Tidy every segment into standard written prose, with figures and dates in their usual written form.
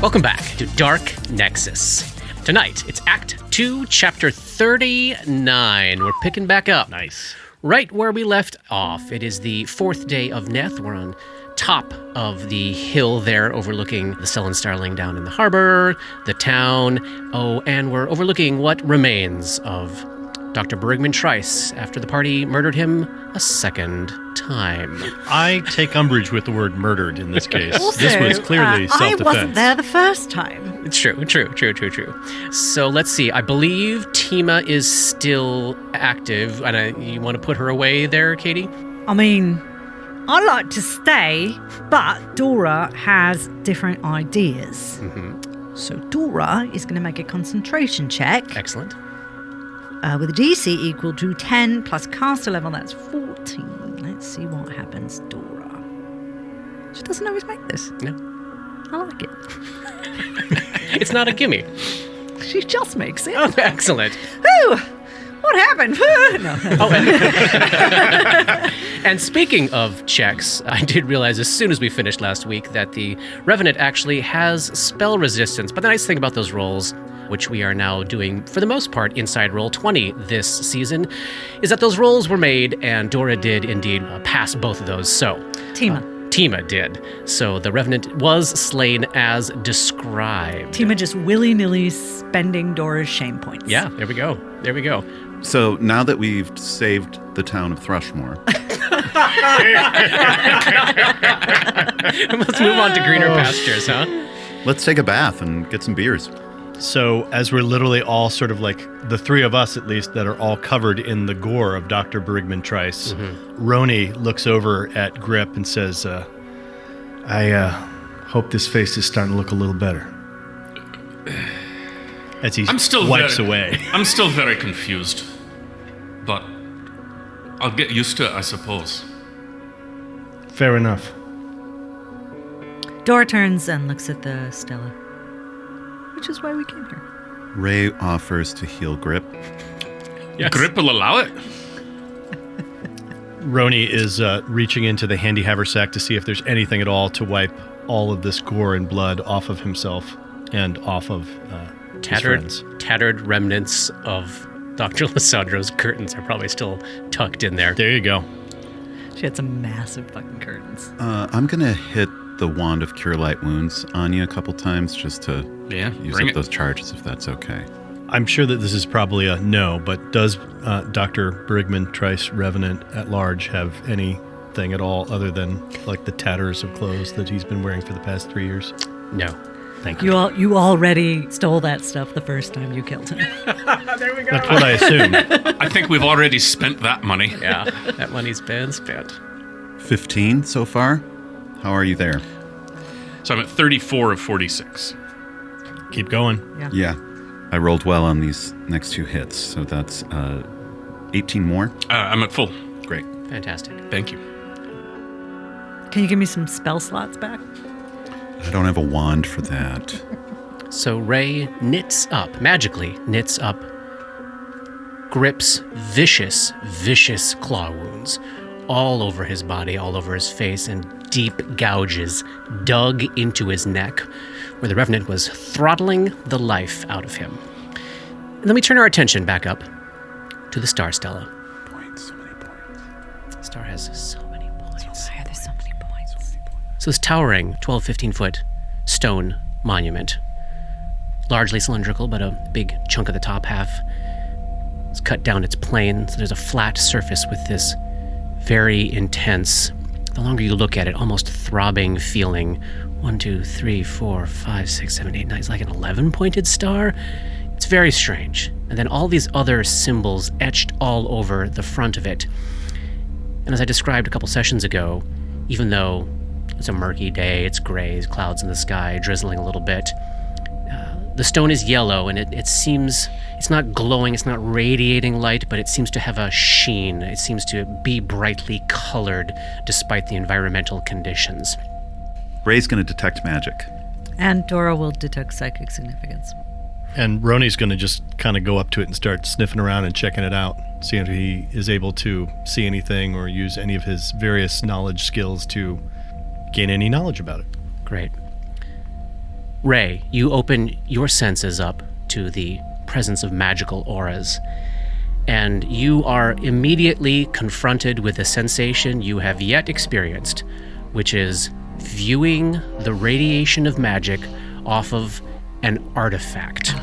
Welcome back to Dark Nexus. Tonight, it's Act 2, Chapter 39. We're picking back up. Nice. Right where we left off. It is the 4th day of Neth. We're on top of the hill there overlooking the Sullen Starling down in the harbor, the town. Oh, and we're overlooking what remains of Dr. Bergman Trice after the party murdered him a second time. I take umbrage with the word murdered in this case. Also, this was clearly self-defense. I wasn't there the first time. It's true. So let's see. I believe Tima is still active. And you want to put her away there, Katie? I mean, I like to stay, but Dora has different ideas. Mm-hmm. So Dora is going to make a concentration check. Excellent. With a DC equal to 10 plus caster level, that's 14. Let's see what happens, Dora. She doesn't always make this. No. I like it. It's not a gimme. She just makes it. Oh, excellent. Ooh, what happened? No. And speaking of checks, I did realize as soon as we finished last week that the Revenant actually has spell resistance. But the nice thing about those rolls, which we are now doing for the most part inside Roll 20 this season, is that those rolls were made and Dora did indeed pass both of those. So Tima did. So the Revenant was slain as described. Tima just willy-nilly spending Dora's shame points. Yeah, there we go. So now that we've saved the town of Thrushmore, Let's move on to greener pastures, huh? let's take a bath and get some beers. So as we're literally all sort of like, the three of us at least, that are all covered in the gore of Dr. Bergman Trice, Roni looks over at Grip and says, I hope this face is starting to look a little better. As he wipes away. I'm still very confused, but I'll get used to it, I suppose. Fair enough. Dora turns and looks at the Stella, which is why we came here. Ray offers to heal Grip. Yes. Grip will allow it. Roni is reaching into the handy haversack to see if there's anything at all to wipe all of this gore and blood off of himself and off of his friends. Tattered remnants of Dr. Lissandro's curtains are probably still tucked in there. There you go. She had some massive fucking curtains. I'm going to hit the Wand of Cure Light Wounds on you a couple times just to use up those charges, if that's okay. I'm sure that this is probably a no, but does Dr. Bergman Trice Revenant at large have anything at all other than like the tatters of clothes that he's been wearing for the past 3 years? No. Thank you. You already stole that stuff the first time you killed him. There we go. That's what I assumed. I think we've already spent that money. Yeah, that money's been spent. 15 so far? How are you there? So I'm at 34 of 46. Keep going. Yeah. I rolled well on these next two hits, so that's 18 more. I'm at full. Great. Fantastic. Thank you. Can you give me some spell slots back? I don't have a wand for that. So Ray magically knits up Grip's vicious claw wounds all over his body, all over his face, and deep gouges dug into his neck, where the Revenant was throttling the life out of him. And then we turn our attention back up to the Star Stella. Points, so many points. Star has so many points. Why are there so many points? So this towering 12, 15-foot stone monument, largely cylindrical, but a big chunk of the top half is cut down its plane, so there's a flat surface with this very intense, the longer you look at it, almost throbbing feeling. 1, 2, 3, 4, 5, 6, 7, 8, 9. It's like an 11-pointed star. It's very strange. And then all these other symbols etched all over the front of it. And as I described a couple sessions ago, even though it's a murky day, it's gray, clouds in the sky, drizzling a little bit, the stone is yellow, and it seems, it's not glowing, it's not radiating light, but it seems to have a sheen. It seems to be brightly colored despite the environmental conditions. Ray's going to detect magic. And Dora will detect psychic significance. And Roni's going to just kind of go up to it and start sniffing around and checking it out, seeing if he is able to see anything or use any of his various knowledge skills to gain any knowledge about it. Great. Ray, you open your senses up to the presence of magical auras, and you are immediately confronted with a sensation you have yet experienced, which is viewing the radiation of magic off of an artifact.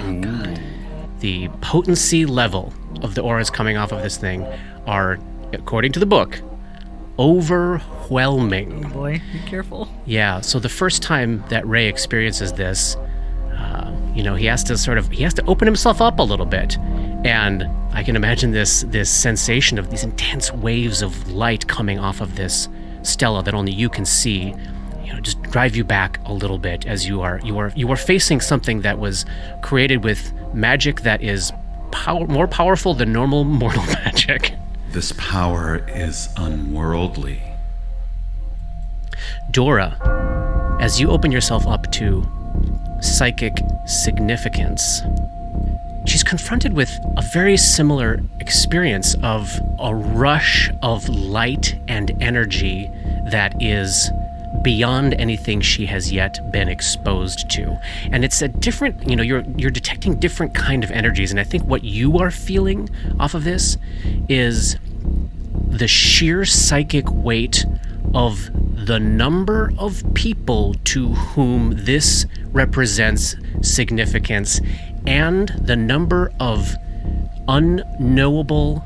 The potency level of the auras coming off of this thing are, according to the book, overwhelming. Oh boy, be careful. Yeah, so the first time that Ray experiences this, he has to open himself up a little bit. And I can imagine this sensation of these intense waves of light coming off of this stela that only you can see, just drive you back a little bit as you are facing something that was created with magic that is more powerful than normal mortal magic. This power is unworldly. Dora, as you open yourself up to psychic significance, she's confronted with a very similar experience of a rush of light and energy that is beyond anything she has yet been exposed to. And it's a different, you're detecting different kind of energies, and I think what you are feeling off of this is the sheer psychic weight of the number of people to whom this represents significance, and the number of unknowable,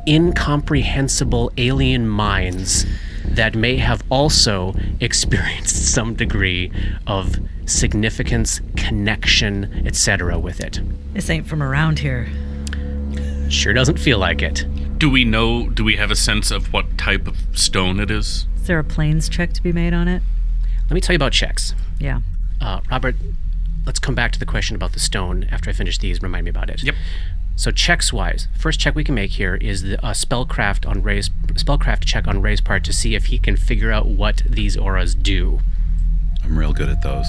incomprehensible alien minds that may have also experienced some degree of significance, connection, etc. with it. This ain't from around here. Sure doesn't feel like it. Do we have a sense of what type of stone it is? Is there a planes check to be made on it? Let me tell you about checks. Yeah. Robert, let's come back to the question about the stone after I finish these. Remind me about it. Yep. So checks-wise, first check we can make here is a spellcraft check on Ray's part to see if he can figure out what these auras do. I'm real good at those.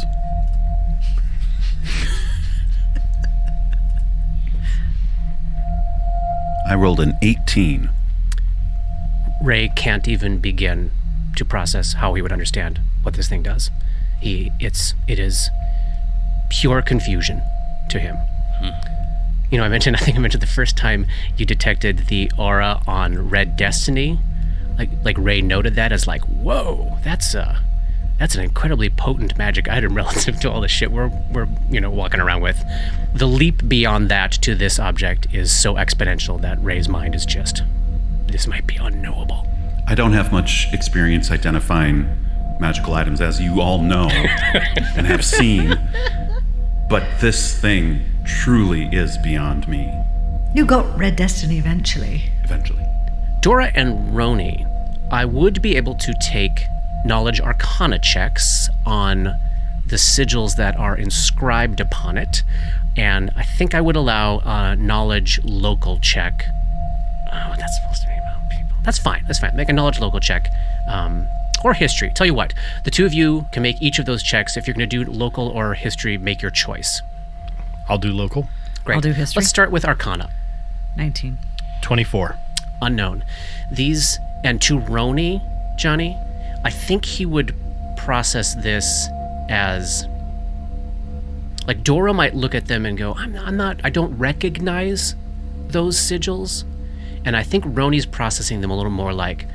I rolled an 18. Ray can't even begin to process how he would understand what this thing does. It is pure confusion to him. I think I mentioned the first time you detected the aura on Red Destiny, like Ray noted that as like, whoa, that's an incredibly potent magic item relative to all the shit we're walking around with. The leap beyond that to this object is so exponential that Ray's mind is just, this might be unknowable. I don't have much experience identifying magical items, as you all know and have seen, but this thing truly is beyond me. You got Red Destiny eventually. Eventually. Dora and Roni, I would be able to take knowledge arcana checks on the sigils that are inscribed upon it, and I think I would allow a knowledge local check. Oh, that's supposed to be about people. That's fine. Make a knowledge local check. Or history. Tell you what, the two of you can make each of those checks. If you're going to do local or history, make your choice. I'll do local. Great. I'll do history. Let's start with arcana. 19. 24. Unknown. These, and to Roni, Johnny, I think he would process this as, like, Dora might look at them and go, I don't recognize those sigils. And I think Roni's processing them a little more like,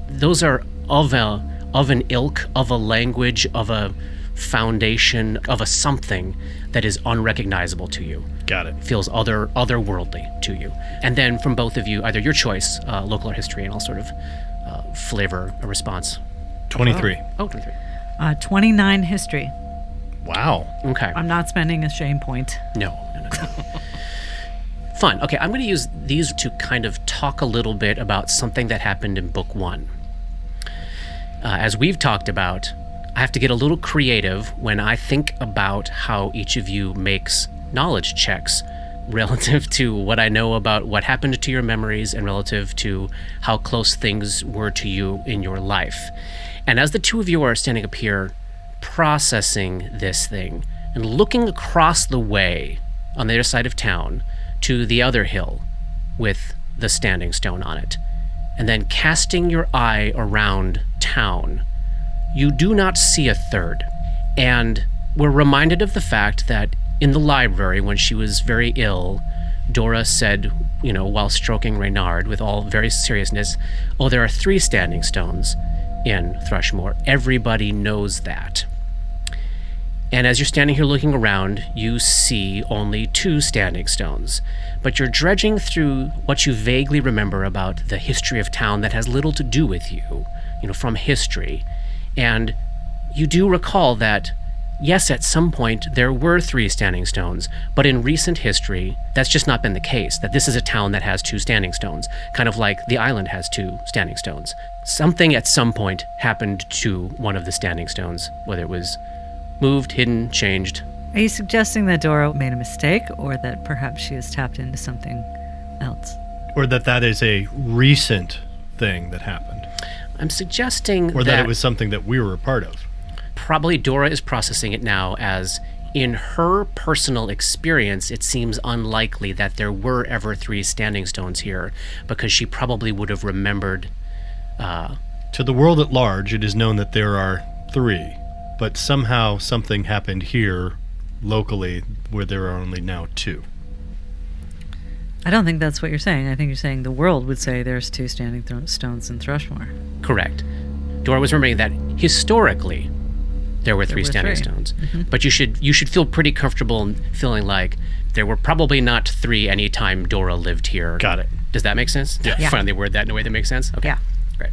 those are of an ilk, of a language, of a foundation, of a something that is unrecognizable to you. Got it. Feels otherworldly to you. And then from both of you, either your choice, local or history, and I'll sort of flavor a response. 23. Oh, 23. 29 history. Wow. Okay. I'm not spending a shame point. No. Fun. Okay, I'm going to use these to kind of talk a little bit about something that happened in book 1. As we've talked about, I have to get a little creative when I think about how each of you makes knowledge checks relative to what I know about what happened to your memories and relative to how close things were to you in your life. And as the two of you are standing up here processing this thing and looking across the way on the other side of town to the other hill with the standing stone on it, and then casting your eye around town, you do not see a third. And we're reminded of the fact that in the library, when she was very ill, Dora said, while stroking Reynard with all very seriousness, "Oh, there are 3 standing stones in Thrushmoor. Everybody knows that." And as you're standing here looking around, you see only 2 standing stones. But you're dredging through what you vaguely remember about the history of town that has little to do with you, from history. And you do recall that, yes, at some point there were 3 standing stones, but in recent history, that's just not been the case, that this is a town that has 2 standing stones, kind of like the island has 2 standing stones. Something at some point happened to one of the standing stones, whether it was moved, hidden, changed. Are you suggesting that Dora made a mistake, or that perhaps she has tapped into something else? Or that is a recent thing that happened. I'm suggesting or that it was something that we were a part of. Probably Dora is processing it now as, in her personal experience, it seems unlikely that there were ever 3 standing stones here, because she probably would have remembered. To the world at large, it is known that there are 3, but somehow something happened here locally where there are only now 2. I don't think that's what you're saying. I think you're saying the world would say there's 2 standing stones in Thrushmoor. Correct. Dora was remembering that historically there were 3 standing stones. Mm-hmm. But you should feel pretty comfortable in feeling like there were probably not 3 any time Dora lived here. Got it. Does that make sense? Yeah. Finally word that in a way that makes sense? Okay. Yeah. Great.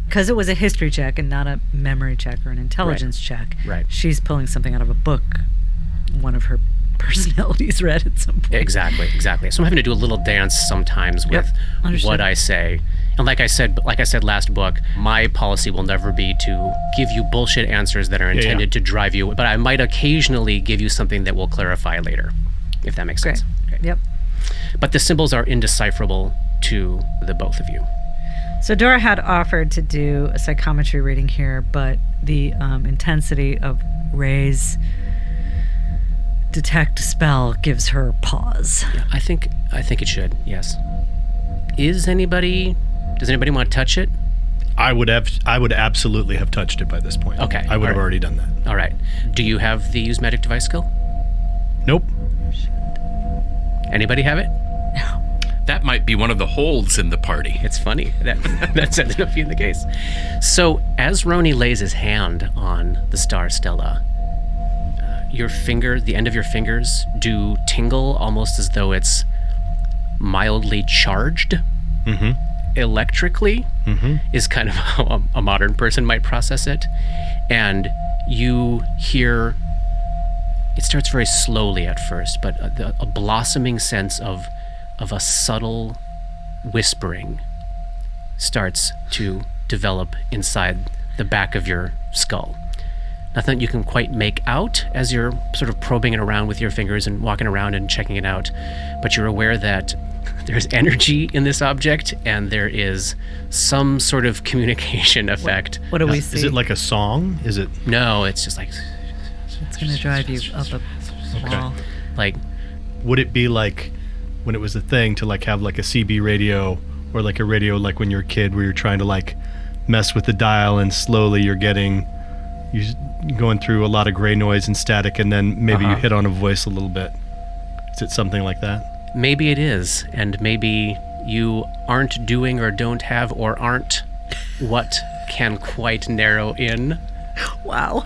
Because it was a history check and not a memory check or an intelligence check. Right. She's pulling something out of a book one of her personalities read at some point. Exactly. So I'm having to do a little dance sometimes with what I say. And like I said last book, my policy will never be to give you bullshit answers that are intended to drive you, but I might occasionally give you something that will clarify later, if that makes sense. Okay. Yep. But the symbols are indecipherable to the both of you. So Dora had offered to do a psychometry reading here, but the intensity of Ray's detect spell gives her pause. Yeah, I think it should. Yes. Does anybody want to touch it? I would absolutely have touched it by this point. Okay. I would have already done that. All right. Do you have the use magic device skill? Nope. Anybody have it? No. That might be one of the holds in the party. It's funny. That's ended up being the case. So as Roni lays his hand on the star Stella, the end of your fingers do tingle almost as though it's mildly charged. Mm-hmm. Electrically is kind of how a modern person might process it. And you hear, it starts very slowly at first, but a blossoming sense of a subtle whispering starts to develop inside the back of your skull. Nothing you can quite make out as you're sort of probing it around with your fingers and walking around and checking it out, but you're aware that there's energy in this object and there is some sort of communication effect. What do we see? Is it like a song? Is it? No, it's just like... It's going to drive you up a wall. Like... Would it be like when it was a thing to like have like a CB radio or like a radio like when you're a kid where you're trying to like mess with the dial and slowly you're going through a lot of gray noise and static and then maybe you hit on a voice a little bit? Is it something like that? Maybe it is, and maybe you aren't doing or don't have or aren't what can quite narrow in. Wow.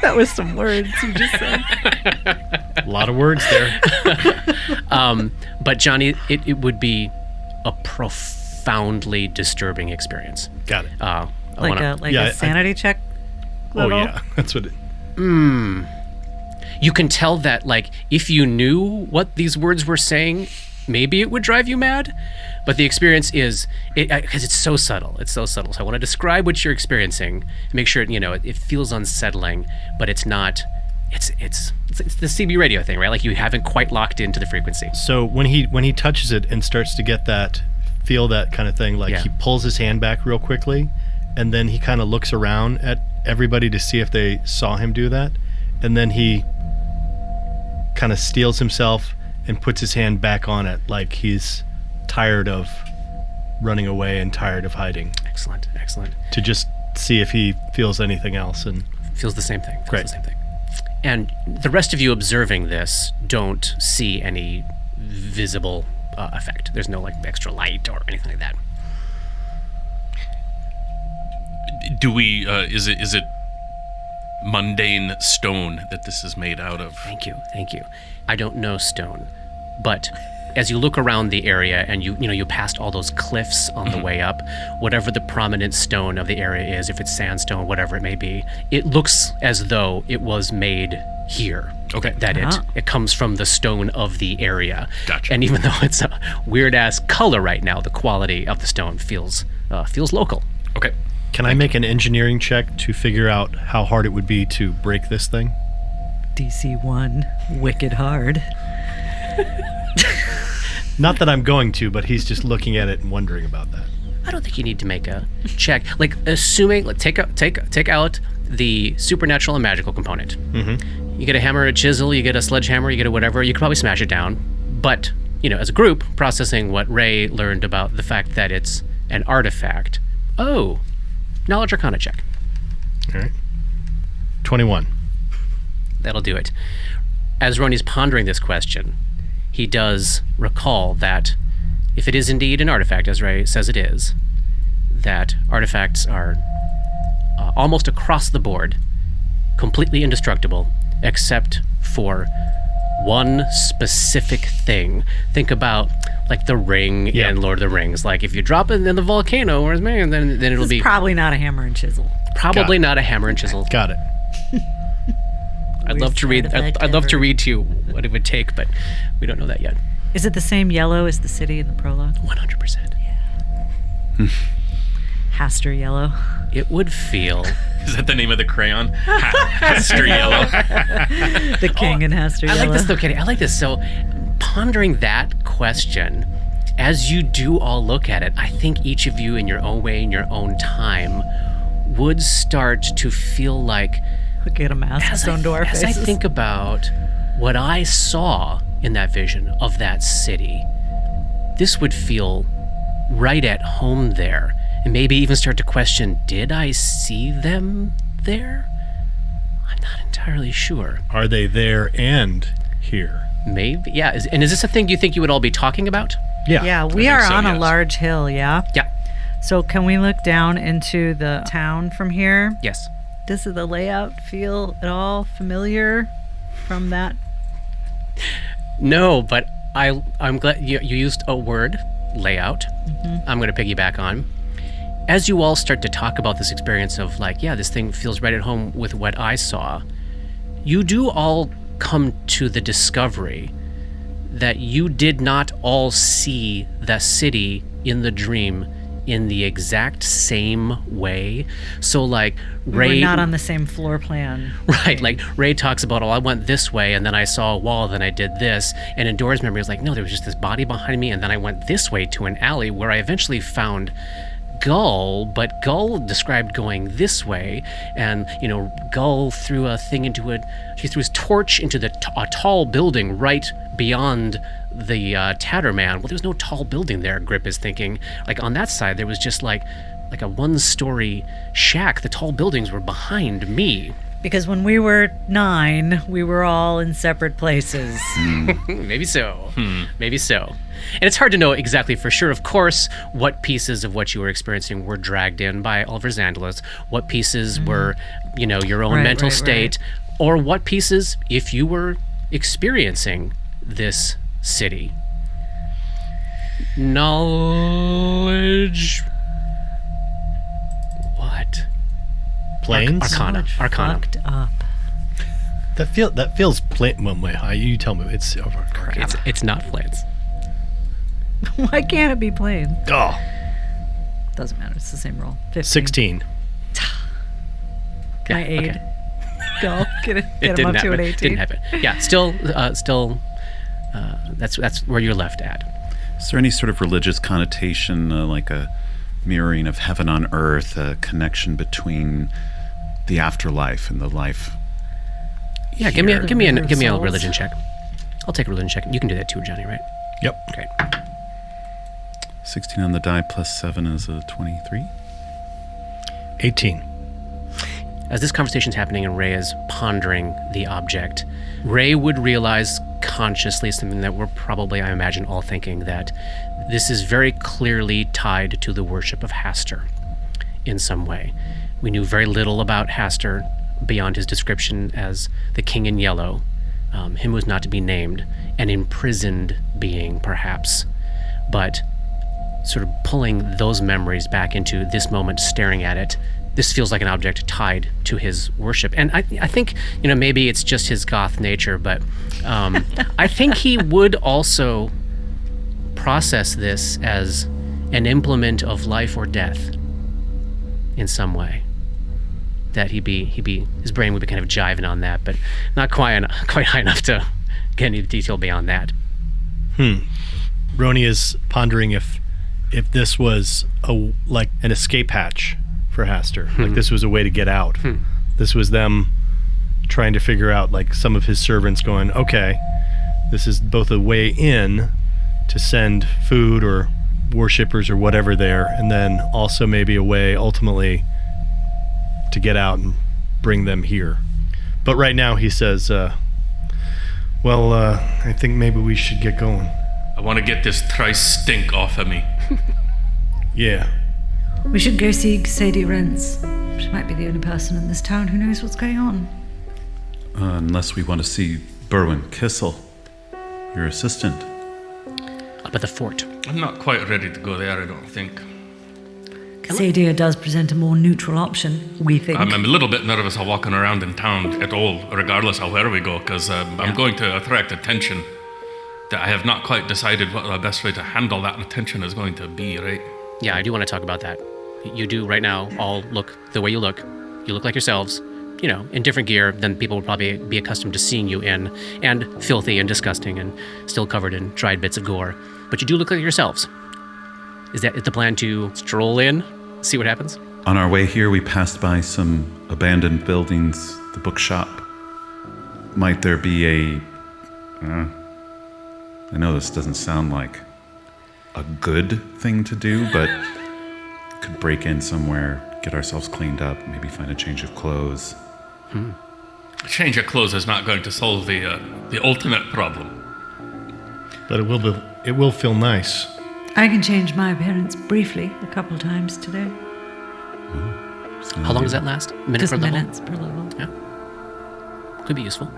That was some words you just said. A lot of words there. But Johnny, it would be a profoundly disturbing experience. Got it. Like a sanity check level? Oh, yeah. That's what it... You can tell that, like, if you knew what these words were saying, maybe it would drive you mad. But the experience is, because it's so subtle. It's so subtle. So I want to describe what you're experiencing, make sure, it feels unsettling, but it's not, it's the CB radio thing, right? Like you haven't quite locked into the frequency. So when he touches it and starts to feel that kind of thing, he pulls his hand back real quickly, and then he kind of looks around at everybody to see if they saw him do that. And then he kind of steels himself and puts his hand back on it like he's tired of running away and tired of hiding. Excellent. To just see if he feels anything else. And feels the same thing. Great. The same thing. And the rest of you observing this don't see any visible effect. There's no like extra light or anything like that. Do we? Is it mundane stone that this is made out of? Thank you. I don't know stone, but as you look around the area and you passed all those cliffs on the way up, whatever the prominent stone of the area is, if it's sandstone, whatever it may be, it looks as though it was made here. Okay. That it comes from the stone of the area. Gotcha. And even though it's a weird ass color right now, the quality of the stone feels local. Okay. Can I make an engineering check to figure out how hard it would be to break this thing? DC 1, wicked hard. Not that I'm going to, but he's just looking at it and wondering about that. I don't think you need to make a check. Like, assuming, like, take out the supernatural and magical component. Mm-hmm. You get a hammer, a chisel, you get a sledgehammer, you get a whatever. You could probably smash it down. But, as a group, processing what Ray learned about the fact that it's an artifact. Oh, knowledge arcana check. All right. 21. That'll do it. As Roni's pondering this question, he does recall that if it is indeed an artifact, as Ray says it is, that artifacts are almost across the board completely indestructible, except for one specific thing. Think about like the ring in Lord of the Rings. Like if you drop it in the volcano, or man, then it'll be Probably not a hammer and chisel. probably not a hammer and chisel. Got it. I'd love to read. I'd love to read to you what it would take, but we don't know that yet. Is it the same yellow as the city in the prologue? 100%. Haster yellow. It would feel. Is that the name of the crayon? Haster Yellow. The king and Haster I yellow. like this though, Katie. I like this. So, pondering that question, as you do all look at it, I think each of you, in your own way, in your own time, would start to feel like. Get a mask sewn to our as faces. I think about what I saw in that vision of that city, this would feel right at home there. And maybe even start to question, did I see them there? I'm not entirely sure. Are they there and here? Maybe, yeah. Is this a thing you think you would all be talking about? Yeah. Yeah, we think are so, on a yes. large hill, yeah? Yeah. So can we look down into the town from here? Yes. Does the layout feel at all familiar from that? No, but I'm glad you used a word, layout. Mm-hmm. I'm going to piggyback on. As you all start to talk about this experience of like, yeah, this thing feels right at home with what I saw, you do all come to the discovery that you did not all see the city in the dream in the exact same way. So like Ray... We're not on the same floor plan. Right, like Ray talks about, I went this way and then I saw a wall, then I did this. And in Dora's memory, it was like, no, there was just this body behind me and then I went this way to an alley where I eventually found Gull, but Gull described going this way, and Gull threw a thing he threw his torch into a tall building right beyond the Tatterman. Well, there was no tall building there, Grip is thinking. Like on that side, there was just like a one-story shack. The tall buildings were behind me. Because when we were 9, we were all in separate places. Maybe so. Maybe so. And it's hard to know exactly for sure, of course, what pieces of what you were experiencing were dragged in by Oliver Zandalos, what pieces were, your own mental state, or what pieces, if you were experiencing this city. Knowledge... What? Planes? Arcana. Fucked up. That feels plain. Well, wait, you tell me. It's It's not planes. Why can't it be plain? Oh, Doesn't matter. It's the same roll. 15. 16. Can I aid? Okay. Go. Get him up to an 18. Didn't happen. Yeah, still, that's where you're left at. Is there any sort of religious connotation, like a mirroring of heaven on earth, a connection between the afterlife and the life? Yeah, give me a religion check. I'll take a religion check. You can do that too, Johnny, right? Yep. Great. 16 on the die plus 7 is a 23. 18. As this conversation's happening and Ray is pondering the object, Ray would realize consciously something that we're probably, I imagine, all thinking, that this is very clearly tied to the worship of Hastur in some way. We knew very little about Hastur beyond his description as the King in Yellow, him who was not to be named, an imprisoned being, perhaps. But sort of pulling those memories back into this moment, staring at it, this feels like an object tied to his worship. And I think, maybe it's just his goth nature, but I think he would also process this as an implement of life or death in some way. That his brain would be kind of jiving on that, but not quite high enough to get any detail beyond that. Roni is pondering if this was like an escape hatch for Hastur. Like this was a way to get out. This was them trying to figure out, like some of his servants going, okay, this is both a way in to send food or worshippers or whatever there, and then also maybe a way ultimately to get out and bring them here. But right now he says, I think maybe we should get going. I want to get this thrice stink off of me. Yeah. We should go see Sadie Rents. She might be the only person in this town who knows what's going on. Unless we want to see Berwin Kissel, your assistant. Up at the fort. I'm not quite ready to go there, I don't think. Sadia does present a more neutral option, we think. I'm a little bit nervous of walking around in town at all, regardless of where we go, because I'm going to attract attention that I have not quite decided what the best way to handle that attention is going to be, right? Yeah, I do want to talk about that. You do right now all look the way you look. You look like yourselves, in different gear than people would probably be accustomed to seeing you in, and filthy and disgusting and still covered in dried bits of gore. But you do look like yourselves. Is the plan to stroll in, see what happens? On our way here, we passed by some abandoned buildings, the bookshop. Might there be I know this doesn't sound like a good thing to do, but could break in somewhere, get ourselves cleaned up, maybe find a change of clothes. A change of clothes is not going to solve the ultimate problem. But it will feel nice. I can change my appearance briefly a couple of times today. How long does that last? Just per level? minutes per level. Yeah. Could be useful.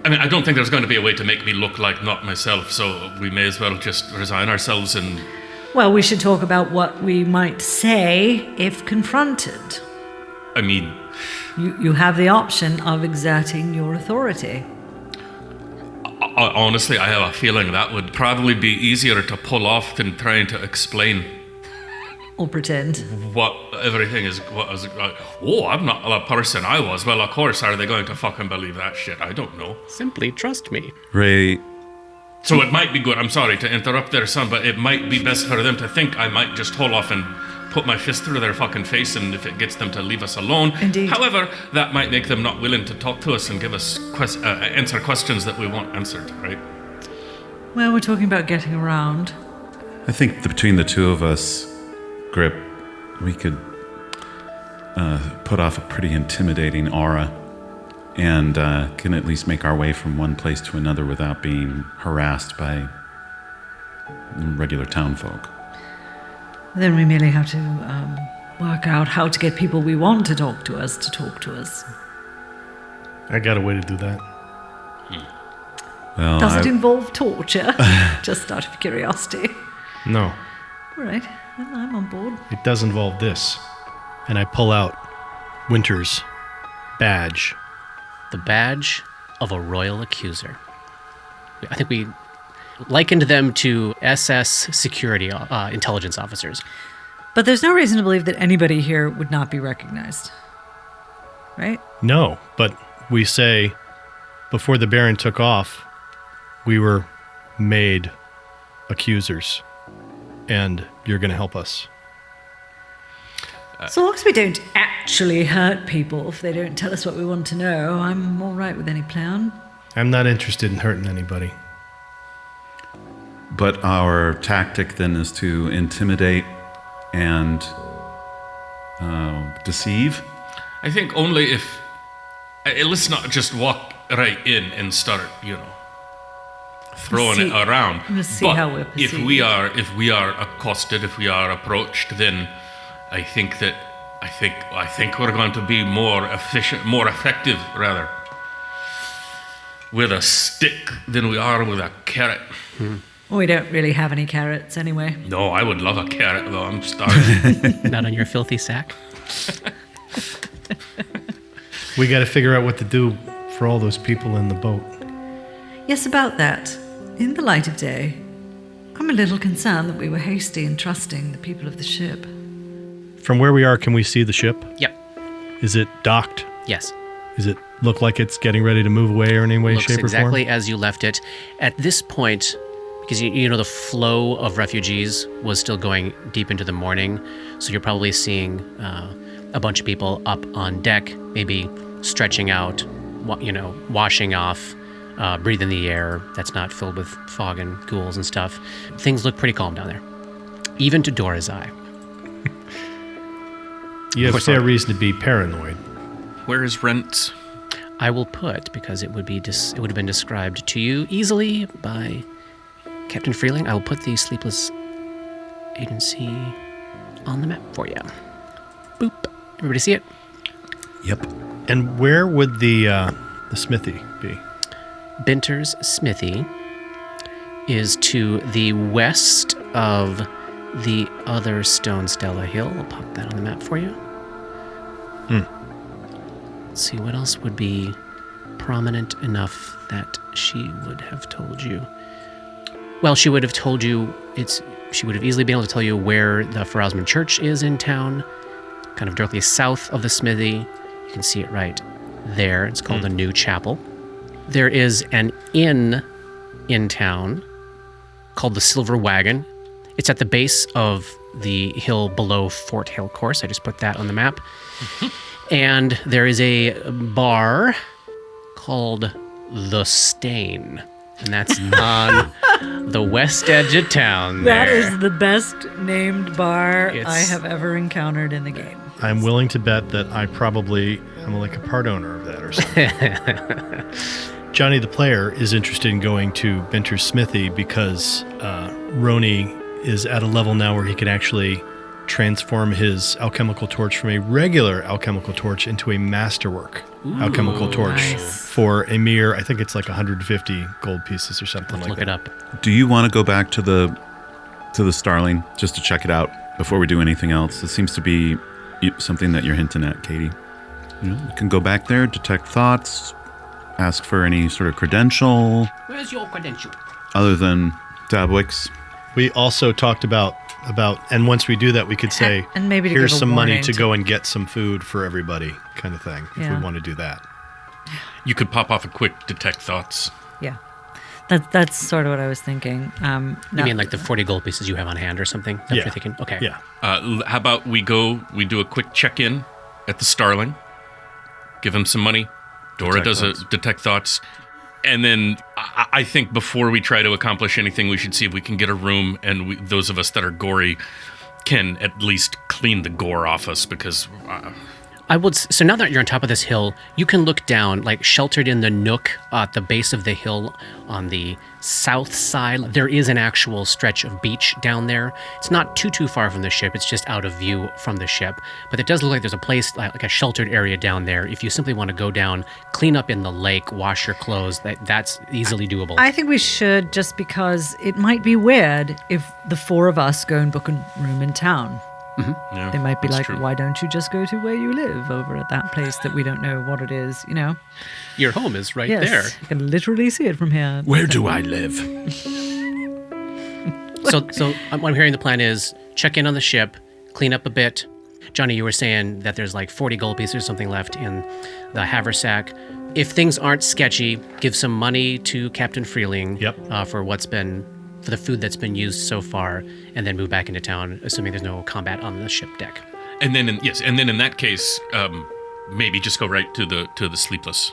I mean, I don't think there's going to be a way to make me look like not myself, so we may as well just resign ourselves and... Well, we should talk about what we might say if confronted. I mean... You have the option of exerting your authority. Honestly, I have a feeling that would probably be easier to pull off than trying to explain Or pretend. what everything is. I'm not the person I was. Well, of course, are they going to fucking believe that shit? I don't know. Simply trust me. Ray, So it might be good, I'm sorry to interrupt there, son, but it might be best for them to think I might just hold off and put my fist through their fucking face, and if it gets them to leave us alone. Indeed. However, that might make them not willing to talk to us and give us answer questions that we want answered, right? Well, we're talking about getting around. I think between the two of us, Grip, we could put off a pretty intimidating aura and can at least make our way from one place to another without being harassed by regular town folk. Then we merely have to work out how to get people we want to talk to us. I got a way to do that. Well, Does it involve torture? Just out of curiosity. No, All right, well, I'm on board. it does involve this. And I pull out Winter's badge. The badge of a royal accuser. I think we likened them to SS security intelligence officers. But there's no reason to believe that anybody here would not be recognized. Right? No, but we say before the Baron took off, we were made accusers. And you're going to help us. So long as we don't actually hurt people if they don't tell us what we want to know, I'm all right with any plan. I'm not interested in hurting anybody. But our tactic then is to intimidate and deceive? I think only if... let's not just walk right in and start, throwing it around. Let's see But how we're if perceived. we are accosted, if we are approached, then I think we're going to be more efficient, more effective, rather, with a stick than we are with a carrot. We don't really have any carrots anyway. No, I would love a carrot, though. I'm starving. Not on your filthy sack. We got to figure out what to do for all those people in the boat. Yes, about that. In the light of day, I'm a little concerned that we were hasty in trusting the people of the ship. From where we are, can we see the ship? Yep. Is it docked? Yes. Does it look like it's getting ready to move away or in any way, Looks shape, or exactly form? as you left it. At this point, because you know the flow of refugees was still going deep into the morning, so you're probably seeing a bunch of people up on deck, maybe stretching out, washing off, breathing the air that's not filled with fog and ghouls and stuff. Things look pretty calm down there, even to Dora's eye. You have fair reason to be paranoid. Where is Rent? I will put, because it would have been described to you easily by Captain Freeling, I will put the Sleepless Agency on the map for you. Boop. Everybody see it? Yep. And where would the smithy be? Binter's Smithy is to the west of the other Stone Stella Hill. I'll pop that on the map for you. Let's see, what else would be prominent enough that she would have told you? Well, she would have told you she would have easily been able to tell you where the Farazman Church is in town, kind of directly south of the smithy. You can see it right there. It's called the New Chapel. There is an inn in town called the Silver Wagon. It's at the base of the hill below Fort Hill Course. I just put that on the map. And there is a bar called The Stain. And that's on the west edge of town there. That is the best named bar I It's- have ever encountered in the game. I'm willing to bet that I probably am like a part owner of that or something. Johnny the player is interested in going to Binter's Smithy because Roni is at a level now where he can actually transform his alchemical torch from a regular alchemical torch into a masterwork alchemical torch nice. for a mere, I think it's like 150 gold pieces or something like Look that. it up. Do you want to go back to the Starling just to check it out before we do anything else? It seems to be something that you're hinting at, Katie. You can go back there, detect thoughts, ask for any sort of credential Where's your credential? other than Dabwick's. We also talked about, and once we do that, we could say, And maybe to here's give a some money warning to to- go and get some food for everybody, kind of thing, if Yeah. we want to do that. You could pop off a quick detect thoughts. Yeah. That's sort of what I was thinking. You mean like the 40 gold pieces you have on hand or something? That's what Yeah. you're thinking? Okay. Yeah. How about we do a quick check-in at the Starling, give him some money. Dora Detect does thoughts. a detect thoughts. And then I think before we try to accomplish anything, we should see if we can get a room, and those of us that are gory can at least clean the gore off us, because So now that you're on top of this hill, you can look down, like sheltered in the nook at the base of the hill on the south side. There is an actual stretch of beach down there. It's not too far from the ship. It's just out of view from the ship. But it does look like there's a place, like a sheltered area down there. If you simply want to go down, clean up in the lake, wash your clothes, that's easily doable. I think we should, just because it might be weird if the four of us go and book a room in town. yeah, They might be that's like, true. why don't you just go to where you live over at that place that we don't know what it is, you know? Your home is right Yes, there. you can literally see it from here. Where do I live? So what I'm hearing the plan is check in on the ship, clean up a bit. Johnny, you were saying that there's like 40 gold pieces or something left in the haversack. If things aren't sketchy, give some money to Captain Freeling for the food that's been used so far, and then move back into town, assuming there's no combat on the ship deck. And then in that case, maybe just go right to the Sleepless.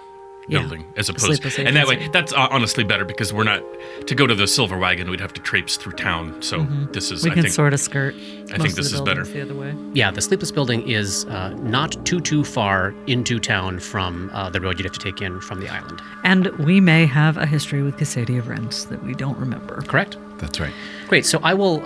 Yeah. building as A opposed, sleepless and that way, agency. that's honestly better because we're not to go to the Silver Wagon. We'd have to traipse through town. So this is, We I can think, sort of skirt. I think this is better. The other way. Yeah, the Sleepless Building is not too far into town from the road you'd have to take in from the island. And we may have a history with Cassadia Rents that we don't remember. Correct? That's right. Great. So I will,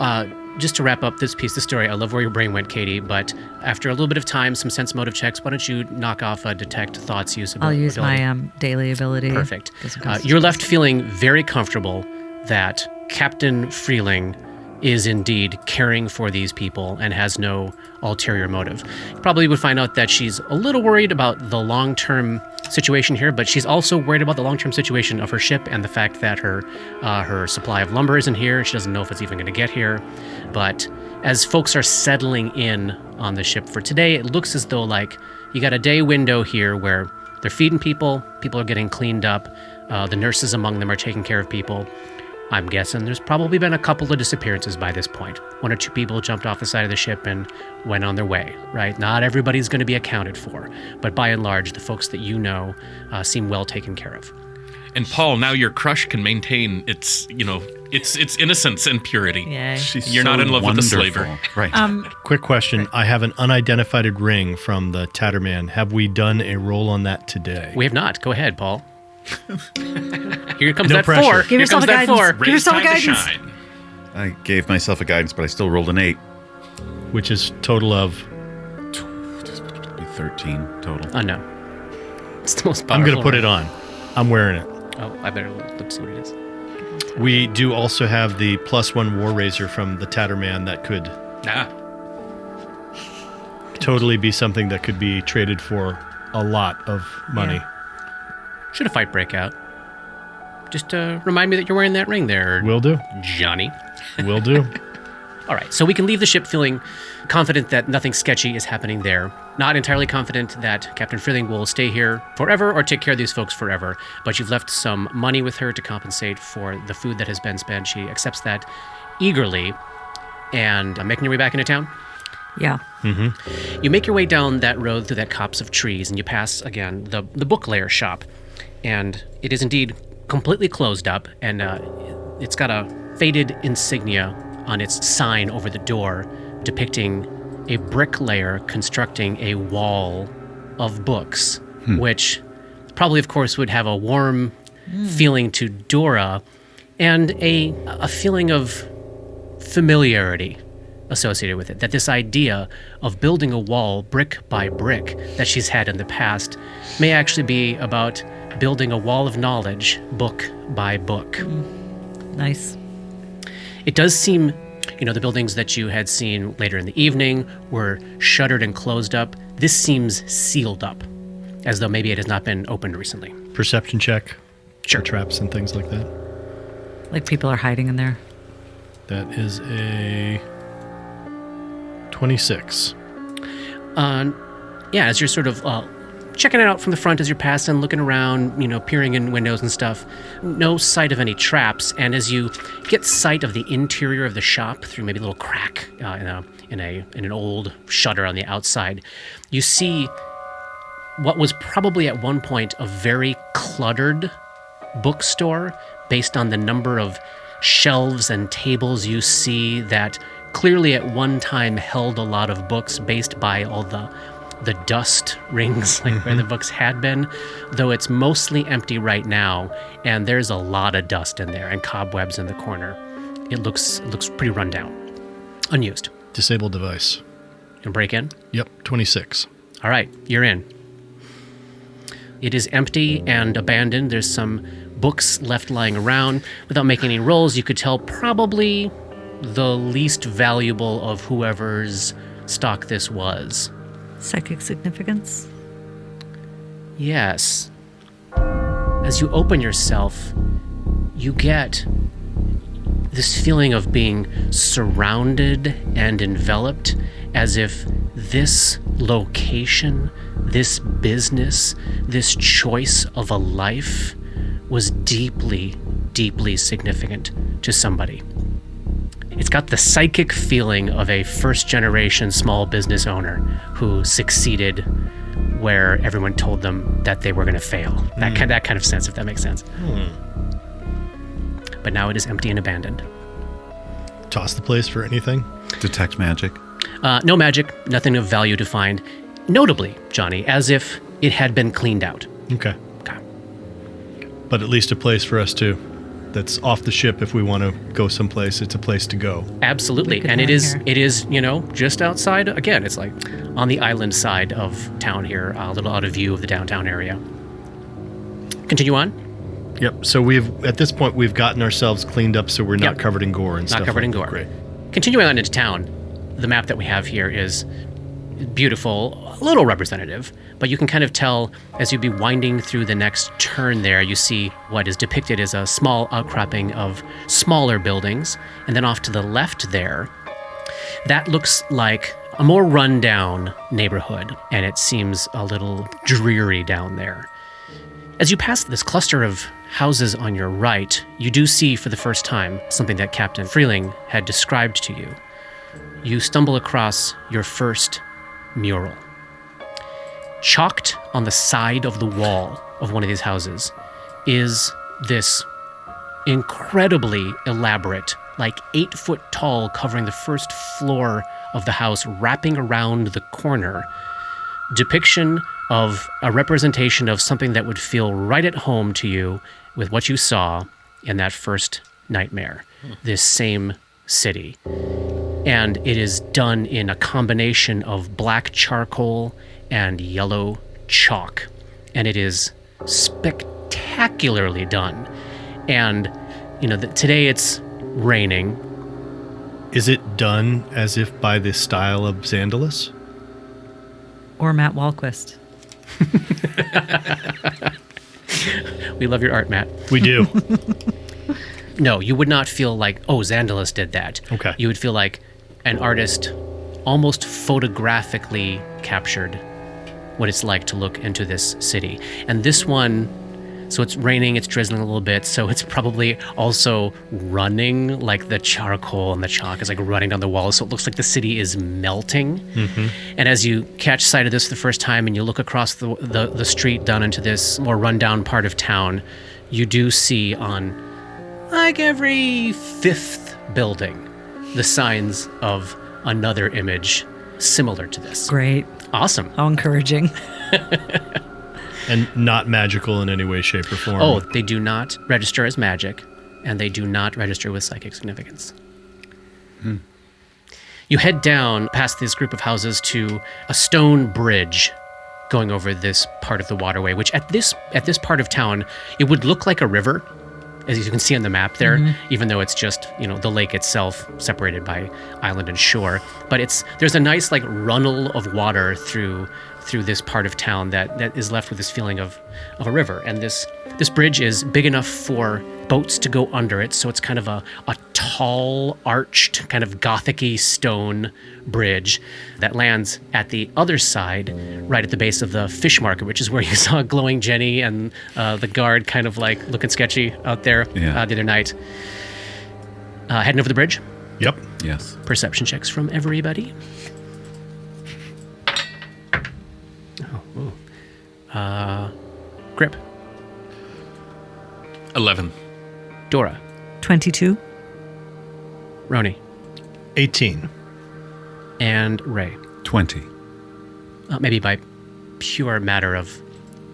just to wrap up this piece of the story, I love where your brain went, Katie, but after a little bit of time, some sense motive checks, why don't you knock off a detect thoughts use I'll use ability? my daily ability. Perfect. Doesn't cost- You're left feeling very comfortable that Captain Freeling is indeed caring for these people and has no ulterior motive. You probably would find out that she's a little worried about the long-term situation here, but she's also worried about the long-term situation of her ship and the fact that her supply of lumber isn't here. She doesn't know if it's even going to get here. But as folks are settling in on the ship for today, it looks as though like you got a day window here where they're feeding people are getting cleaned up, the nurses among them are taking care of people. I'm guessing there's probably been a couple of disappearances by this point. 1 or 2 people jumped off the side of the ship and went on their way, right? Not everybody's going to be accounted for, but by and large, the folks that you know seem well taken care of. And Paul, now your crush can maintain its innocence and purity. Yay. She's You're not in love with a slaver. Right. Quick question. I have an unidentified ring from the Tatterman. Have we done a roll on that today? We have not. Go ahead, Paul. Here comes No that pressure. 4. Give Here yourself comes a that guidance. 4. Give Raise yourself a time to guidance. shine. I gave myself a guidance, but I still rolled an 8. Which is total of... 13 total. Oh, no. It's the most powerful. I'm going to put it on. I'm wearing it. Oh, I better look see what it is. We do also have the +1 War Razor from the Tatterman that could totally be something that could be traded for a lot of money. Should a fight break out, just remind me that you're wearing that ring there, Will do. Johnny. Will do. All right, so we can leave the ship feeling confident that nothing sketchy is happening there. Not entirely confident that Captain Freeling will stay here forever or take care of these folks forever, but you've left some money with her to compensate for the food that has been spent. She accepts that eagerly, and making your way back into town. Yeah. You make your way down that road through that copse of trees, and you pass, again, the book layer shop. And it is indeed completely closed up, and it's got a faded insignia on its sign over the door depicting a bricklayer constructing a wall of books, which probably, of course, would have a warm feeling to Dora and a feeling of familiarity associated with it. That this idea of building a wall brick by brick that she's had in the past may actually be about building a wall of knowledge book by book. Nice. It does seem, the buildings that you had seen later in the evening were shuttered and closed up. This seems sealed up, as though maybe it has not been opened recently. Perception check. Sure. For traps and things like that. Like people are hiding in there. That is a 26. As you're sort of checking it out from the front as you're passing, looking around, peering in windows and stuff, no sight of any traps. And as you get sight of the interior of the shop through maybe a little crack in an old shutter on the outside, you see what was probably at one point a very cluttered bookstore based on the number of shelves and tables you see that clearly at one time held a lot of books based by all the dust rings, like where the books had been, though it's mostly empty right now, and there's a lot of dust in there and cobwebs in the corner. It looks pretty run down, unused. Disable device. You can break in? Yep, 26. All right, you're in. It is empty and abandoned. There's some books left lying around. Without making any rolls, you could tell probably the least valuable of whoever's stock this was. Psychic significance. Yes. As you open yourself, you get this feeling of being surrounded and enveloped, as if this location, this business, this choice of a life was deeply, deeply significant to somebody. It's got the psychic feeling of a first-generation small business owner who succeeded where everyone told them that they were going to fail. That kind of sense, if that makes sense. But now it is empty and abandoned. Toss the place for anything? Detect magic. No magic, nothing of value to find. Notably, Johnny, as if it had been cleaned out. Okay. Okay. But at least a place for us to, that's off the ship if we want to go someplace. It's a place to go. Absolutely. Good And one it here. is, just outside. Again, it's like on the island side of town here, a little out of view of the downtown area. Continue on. Yep. So at this point, we've gotten ourselves cleaned up so we're not Yep. covered in gore and stuff. Not covered in like gore. that. Great. Continuing on into town, the map that we have here is beautiful, a little representative, but you can kind of tell as you'd be winding through the next turn there, you see what is depicted as a small outcropping of smaller buildings, and then off to the left there, that looks like a more rundown neighborhood, and it seems a little dreary down there. As you pass this cluster of houses on your right, you do see for the first time something that Captain Freeling had described to you. You stumble across your first mural. Chalked on the side of the wall of one of these houses is this incredibly elaborate, like 8 foot tall, covering the first floor of the house, wrapping around the corner, depiction of a representation of something that would feel right at home to you with what you saw in that first nightmare, this same city. And it is done in a combination of black charcoal and yellow chalk. And it is spectacularly done. And, today it's raining. Is it done as if by the style of Xandalus? Or Matt Wahlquist. We love your art, Matt. We do. No, you would not feel like, oh, Xandalus did that. Okay. You would feel like an artist almost photographically captured what it's like to look into this city. And this one, so it's raining, it's drizzling a little bit, so it's probably also running, like the charcoal and the chalk is like running down the walls, so it looks like the city is melting. Mm-hmm. And as you catch sight of this the first time and you look across the street down into this more rundown part of town, you do see on like every fifth building the signs of another image similar to this. Great. Awesome. How encouraging. And not magical in any way, shape, or form. Oh, they do not register as magic, and they do not register with psychic significance. You head down past this group of houses to a stone bridge going over this part of the waterway, which at this part of town, it would look like a river, as you can see on the map there, even though it's just, the lake itself separated by island and shore. But there's a nice like runnel of water through this part of town that is left with this feeling of a river. And this bridge is big enough for boats to go under it, so it's kind of a tall, arched, kind of Gothic-y stone bridge that lands at the other side, right at the base of the fish market, which is where you saw Glowing Jenny and the guard kind of like looking sketchy out there the other night. Heading over the bridge. Yep. Yes. Perception checks from everybody. Grip. 11. Dora. 22. Roni. 18. And Ray. 20. Maybe by pure matter of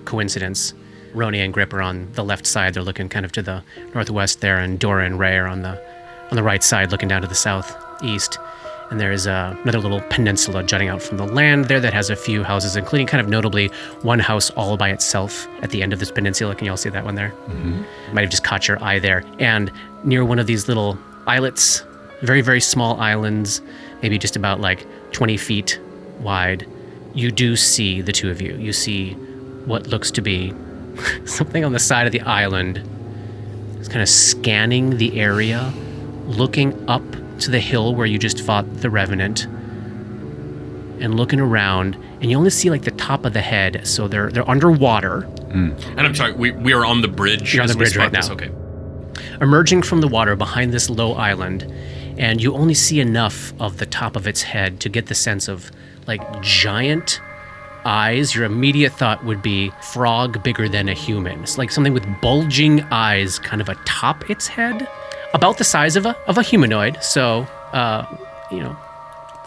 coincidence, Roni and Grip are on the left side. They're looking kind of to the northwest there, and Dora and Ray are on the right side, looking down to the southeast. And there is another little peninsula jutting out from the land there that has a few houses, including kind of notably one house all by itself at the end of this peninsula. Can you all see that one there? Mm-hmm. Might have just caught your eye there. And near one of these little islets, very, very small islands, maybe just about like 20 feet wide, you do see the two of you. You see what looks to be something on the side of the island. It's kind of scanning the area, looking up to the hill where you just fought the Revenant, and looking around, and you only see like the top of the head, so they're underwater. And I'm sorry, we are on the bridge. You're on the as we bridge spot right this? now. Okay. Emerging from the water behind this low island, and you only see enough of the top of its head to get the sense of like giant eyes, your immediate thought would be frog bigger than a human. It's like something with bulging eyes kind of atop its head, about the size of a humanoid. So, for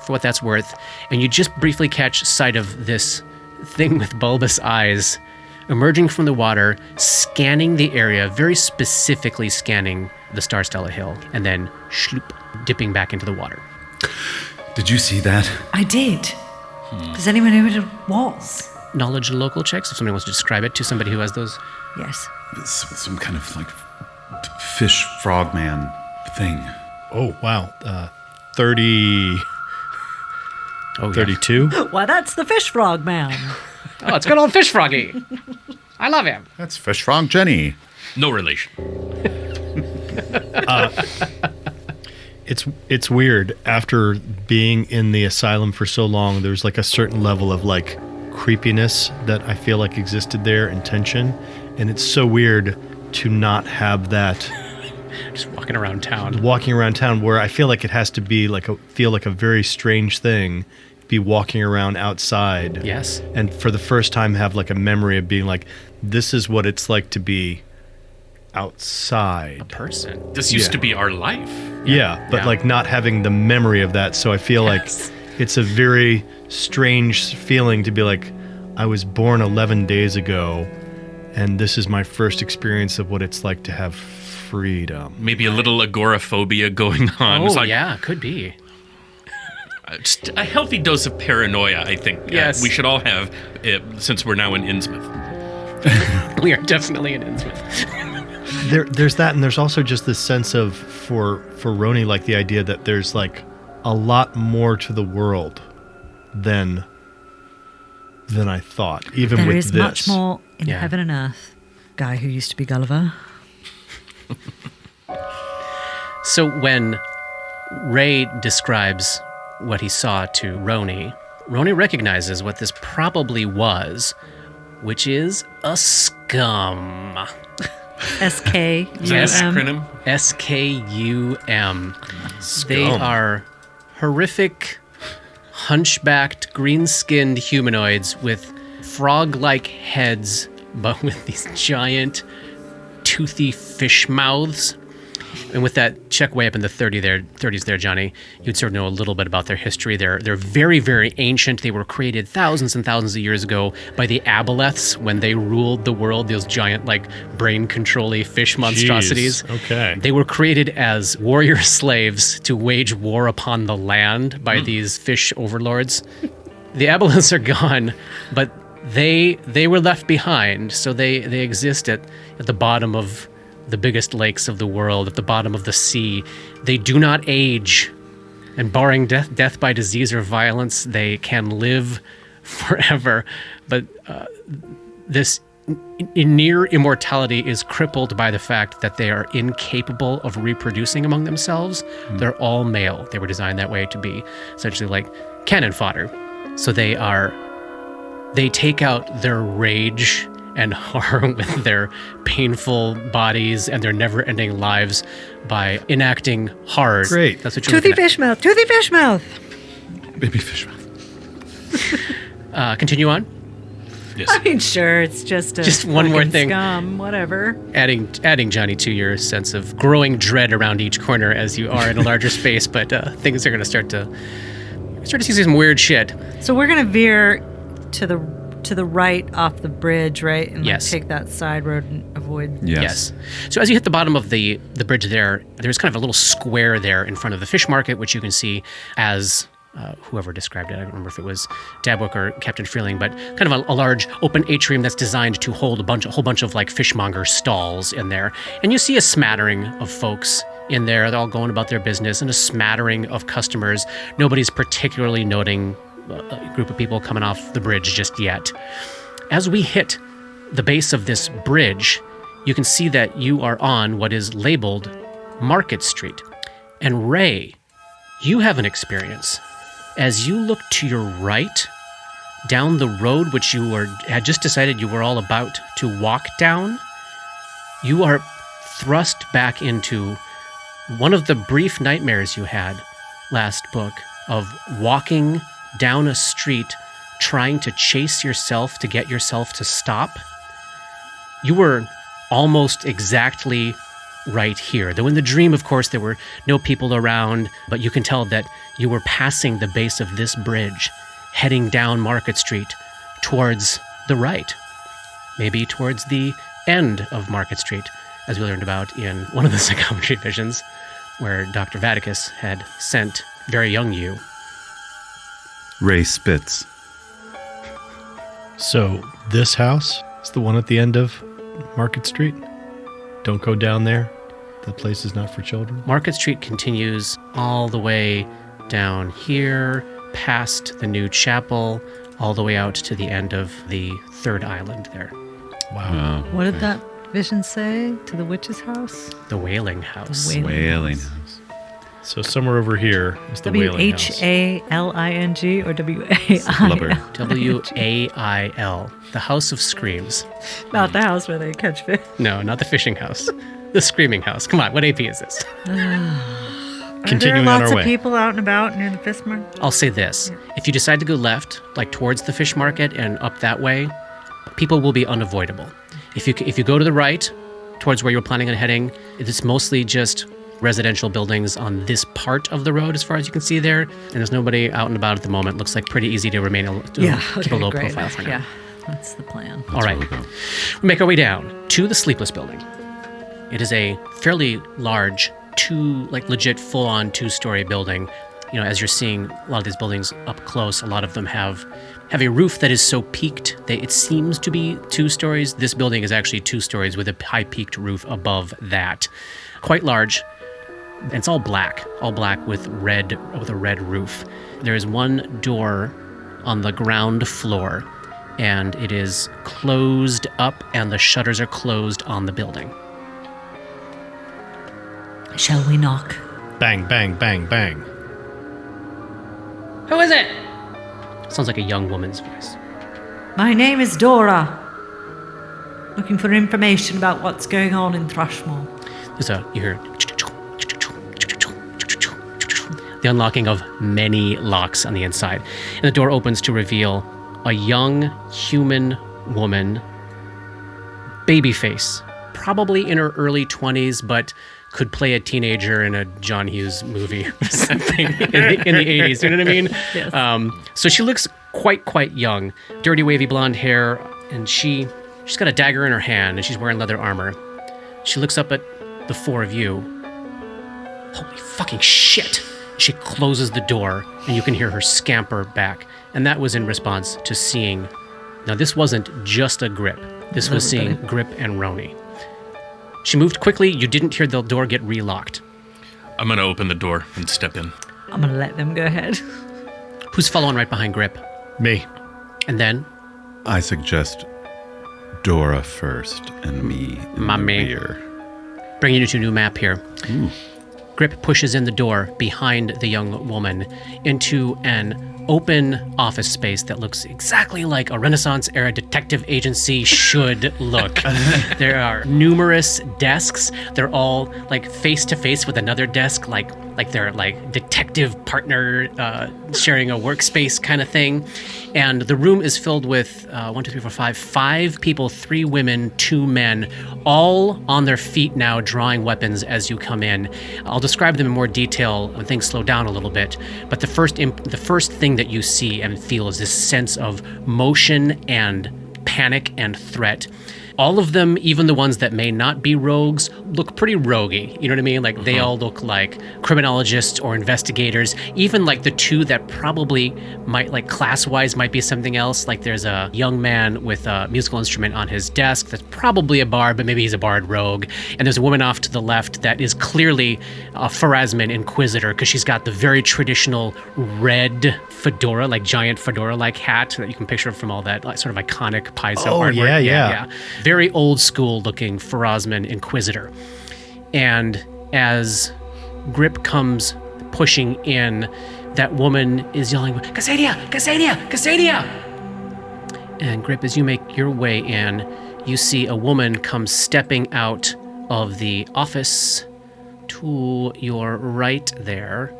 what that's worth. And you just briefly catch sight of this thing with bulbous eyes emerging from the water, scanning the area, very specifically scanning the Star Stella Hill, and then shloop, dipping back into the water. Did you see that? I did. Does anyone know what it was? Knowledge and local checks, if somebody wants to describe it to somebody who has those. Yes. It's some kind of like fish frogman thing. Oh, wow. 30... Oh, 32? Why, that's the fish frog man. Oh, it's good old Fish Froggy. I love him. That's Fish Frog Jenny. No relation. It's weird. After being in the asylum for so long, there's like a certain level of like creepiness that I feel like existed there and tension. And it's so weird to not have that Just walking around town. where I feel like it has to be feel like a very strange thing, be walking around outside. Yes. And for the first time have like a memory of being like, this is what it's like to be outside. Person. This used to be our life. Yeah, but Yeah. like not having the memory of that. So I feel like it's a very strange feeling to be like, I was born 11 days ago, and this is my first experience of what it's like to have freedom. Maybe a little agoraphobia going on. Oh, It's like, yeah, could be. just a healthy dose of paranoia, I think. Yes. We should all have, since we're now in Innsmouth. We are definitely in Innsmouth. There's that, and there's also just this sense of, for Roni, like the idea that there's like a lot more to the world than I thought, even There with is this. much more in Yeah. heaven and earth. Guy who used to be Gulliver. So when Ray describes what he saw to Roni recognizes what this probably was, which is a scum. S-K. Is that an acronym? SKUM. They are horrific, hunchbacked, green-skinned humanoids with frog-like heads, but with these giant, toothy fish mouths. And with that check way up in the 30s there, Johnny, you'd sort of know a little bit about their history. They're very, very ancient. They were created thousands and thousands of years ago by the Aboleths when they ruled the world, those giant, like, brain-control-y fish monstrosities. Jeez, okay. They were created as warrior slaves to wage war upon the land by these fish overlords. The Aboleths are gone, but they were left behind, so they exist at the bottom of the biggest lakes of the world, at the bottom of the sea. They do not age, and barring death by disease or violence, they can live forever. But this near immortality is crippled by the fact that they are incapable of reproducing among themselves. They're all male. They were designed that way to be essentially like cannon fodder. So they take out their rage and horror with their painful bodies and their never-ending lives by enacting hard. Great. That's what you're Toothy looking fish mouth. Toothy fish mouth. Baby fish mouth. at. Continue on. Yes. I mean, sure, it's just one more fucking thing. Scum, whatever. Adding Johnny to your sense of growing dread around each corner as you are in a larger space, but things are going to start to see some weird shit. So we're gonna veer to the right off the bridge, right? And Yes. take that side road and avoid. Yes. So as you hit the bottom of the bridge there's kind of a little square there in front of the fish market, which you can see as whoever described it. I don't remember if it was Dabwick or Captain Freeling, but kind of a large open atrium that's designed to hold a whole bunch of like fishmonger stalls in there. And you see a smattering of folks in there. They're all going about their business, and a smattering of customers. Nobody's particularly noting a group of people coming off the bridge just yet. As we hit the base of this bridge, you can see that you are on what is labeled Market Street. And Ray, you have an experience. As you look to your right, down the road which you had just decided you were all about to walk down, you are thrust back into one of the brief nightmares you had last book of walking down a street trying to chase yourself to get yourself to stop, you were almost exactly right here. Though in the dream, of course, there were no people around, but you can tell that you were passing the base of this bridge, heading down Market Street towards the right, maybe towards the end of Market Street, as we learned about in one of the psychometry visions, where Dr. Vaticus had sent very young you. Ray spits. So this house is the one at the end of Market Street? Don't go down there. That place is not for children. Market Street continues all the way down here, past the new chapel, all the way out to the end of the third island there. Wow. What did that vision say? To the witch's house? The Wailing House. Wailing house. So somewhere over here is the Wailing House. W-H-A-L-I-N-G or Blubber. W-A-I-L? W-A-I-L. The House of Screams. Not the house where they catch fish. No, not the fishing house. The Screaming House. Come on, what AP is this? Continuing Are there on lots our of way. people out and about near the fish market? I'll say this. If you decide to go left, like towards the fish market and up that way, people will be unavoidable. If you go to the right, towards where you're planning on heading, it's mostly just residential buildings on this part of the road as far as you can see there, and there's nobody out and about at the moment. Looks like pretty easy to keep a low profile for now. Yeah, that's the plan. All right. We make our way down to the Sleepless Building. It is a fairly large, legit full-on two-story building. You know, as you're seeing a lot of these buildings up close, a lot of them have a roof that is so peaked that it seems to be 2 stories. This building is actually 2 stories with a high-peaked roof above that. Quite large. And it's all black with a red roof. There is one door on the ground floor, and it is closed up, and the shutters are closed on the building. Shall we knock? Bang, bang, bang, bang. Who is it? Sounds like a young woman's voice. My name is Dora. Looking for information about what's going on in Thrushmore. You hear the unlocking of many locks on the inside, and the door opens to reveal a young human woman, baby face, probably in her early 20s, but could play a teenager in a John Hughes movie or something in the 80s. You know what I mean? Yes. So she looks quite young, dirty wavy blonde hair, and she's got a dagger in her hand, and she's wearing leather armor. She looks up at the 4 of you. Holy fucking shit! She closes the door, and you can hear her scamper back. And that was in response to seeing... Now, this wasn't just a Grip. This was seeing Grip and Roni. She moved quickly. You didn't hear the door get relocked. I'm going to open the door and step in. I'm going to let them go ahead. Who's following right behind Grip? Me. And then? I suggest Dora first and me in the rear. Bringing you to a new map here. Ooh. Grip pushes in the door behind the young woman into an open office space that looks exactly like a Renaissance-era detective agency should look. There are numerous desks. They're all like face-to-face with another desk, like they're like detective partner sharing a workspace kind of thing. And the room is filled with 5 people, 3 women, 2 men, all on their feet now, drawing weapons as you come in. I'll describe them in more detail when things slow down a little bit. But the first thing that you see and feel is this sense of motion and panic and threat. All of them, even the ones that may not be rogues, look pretty roguey. You know what I mean? Like, they all look like criminologists or investigators. Even, like, the 2 that probably might, like, class-wise might be something else. Like, there's a young man with a musical instrument on his desk that's probably a bard, but maybe he's a bard rogue. And there's a woman off to the left that is clearly a Pharasman Inquisitor, because she's got the very traditional red fedora, like giant fedora-like hat that you can picture from all that like, sort of iconic Paizo artwork. Yeah. Very old school looking Pharasman Inquisitor. And as Grip comes pushing in, that woman is yelling, Cassadia! Cassadia! Cassadia! And Grip, as you make your way in, you see a woman come stepping out of the office to your right there.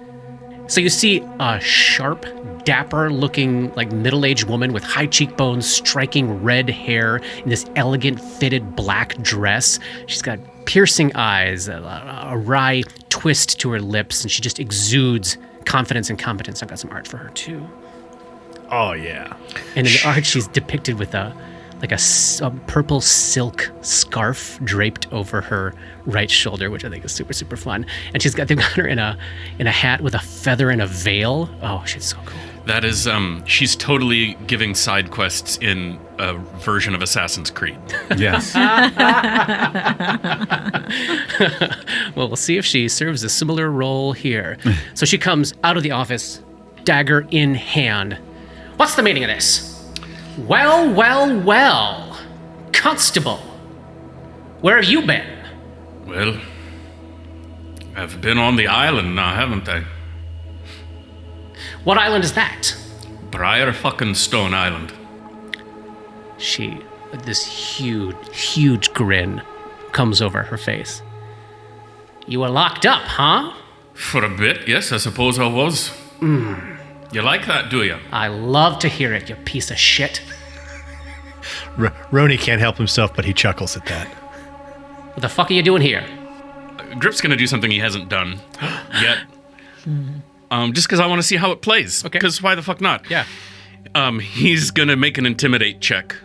So you see a sharp, dapper-looking, like middle-aged woman with high cheekbones, striking red hair, in this elegant, fitted black dress. She's got piercing eyes, a wry twist to her lips, and she just exudes confidence and competence. I've got some art for her too. Oh yeah. And in the art, she's depicted with a purple silk scarf draped over her right shoulder, which I think is super, super fun. And they've got her in a hat with a feather and a veil. Oh, she's so cool. That is, she's totally giving side quests in a version of Assassin's Creed. Yes. Well, we'll see if she serves a similar role here. So she comes out of the office, dagger in hand. What's the meaning of this? Well, well, well. Constable, where have you been? Well, I've been on the island now, haven't I? What island is that? Briar fucking Stone Island. This huge grin comes over her face. You were locked up, huh? For a bit, yes, I suppose I was. You like that, do you? I love to hear it, you piece of shit. Roni can't help himself, but he chuckles at that. What the fuck are you doing here? Grip's gonna do something he hasn't done yet. Just because I want to see how it plays. Okay. Because why the fuck not? Yeah. He's gonna make an intimidate check.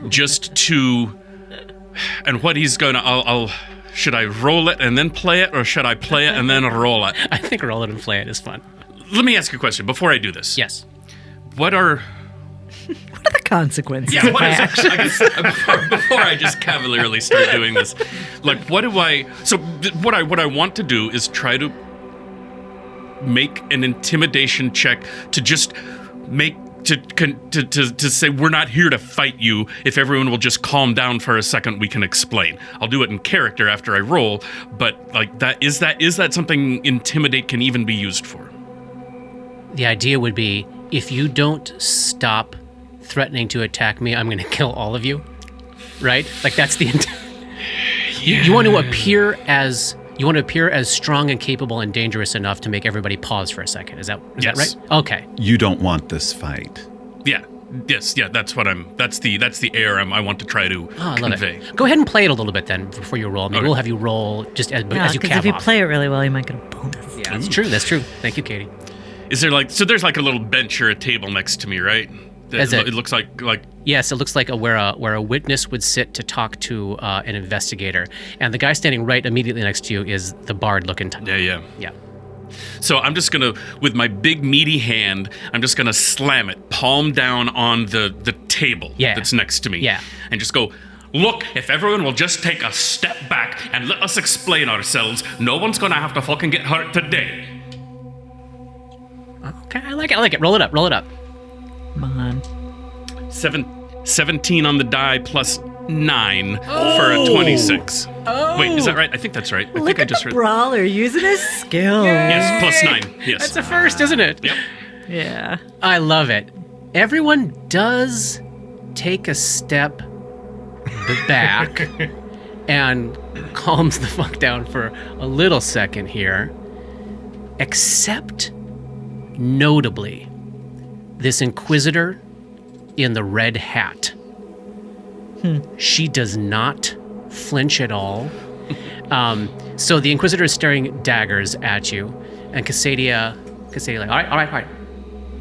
Just to... And what he's gonna... Should I roll it and then play it, or should I play it and then roll it? I think roll it and play it is fun. Let me ask you a question before I do this. Yes. What are the consequences? Yeah, what is it? I guess, before I just cavalierly start doing this, like, what do I... So what I want to do is try to make an intimidation check to just make... To say we're not here to fight you. If everyone will just calm down for a second, we can explain. I'll do it in character after I roll, but like that is that something intimidate can even be used for? The idea would be, if you don't stop threatening to attack me, I'm going to kill all of you. Right? Like that's the intent. Yeah. You want to appear as strong and capable and dangerous enough to make everybody pause for a second. Is that right? Okay. You don't want this fight. Yeah. Yes. Yeah. That's the air I want to try to convey. Go ahead and play it a little bit then before you roll. Maybe we'll have you roll just as you because cap if you off. play it really well, you might get a bonus. Yeah, that's true. That's true. Thank you, Katie. Is there there's like a little bench or a table next to me, right? It looks like Yes, it looks like where a witness would sit to talk to an investigator, and the guy standing right immediately next to you is the bard-looking type. Yeah. Yeah. So I'm just gonna, with my big meaty hand, I'm just gonna slam it, palm down on the table that's next to me. Yeah. And just go, look, if everyone will just take a step back and let us explain ourselves, no one's gonna have to fucking get hurt today. Okay, I like it. Roll it up. Come on. 17 on the die plus 9 for a 26. Oh. Wait, is that right? I think that's right. I Look think I at just the read. brawler using his skill. Yes, plus 9. Yes. That's a first, isn't it? Yep. Yeah. I love it. Everyone does take a step back and calms the fuck down for a little second here, except notably this inquisitor in the red hat. She does not flinch at all. So the inquisitor is staring daggers at you, and Cassadia like, all right.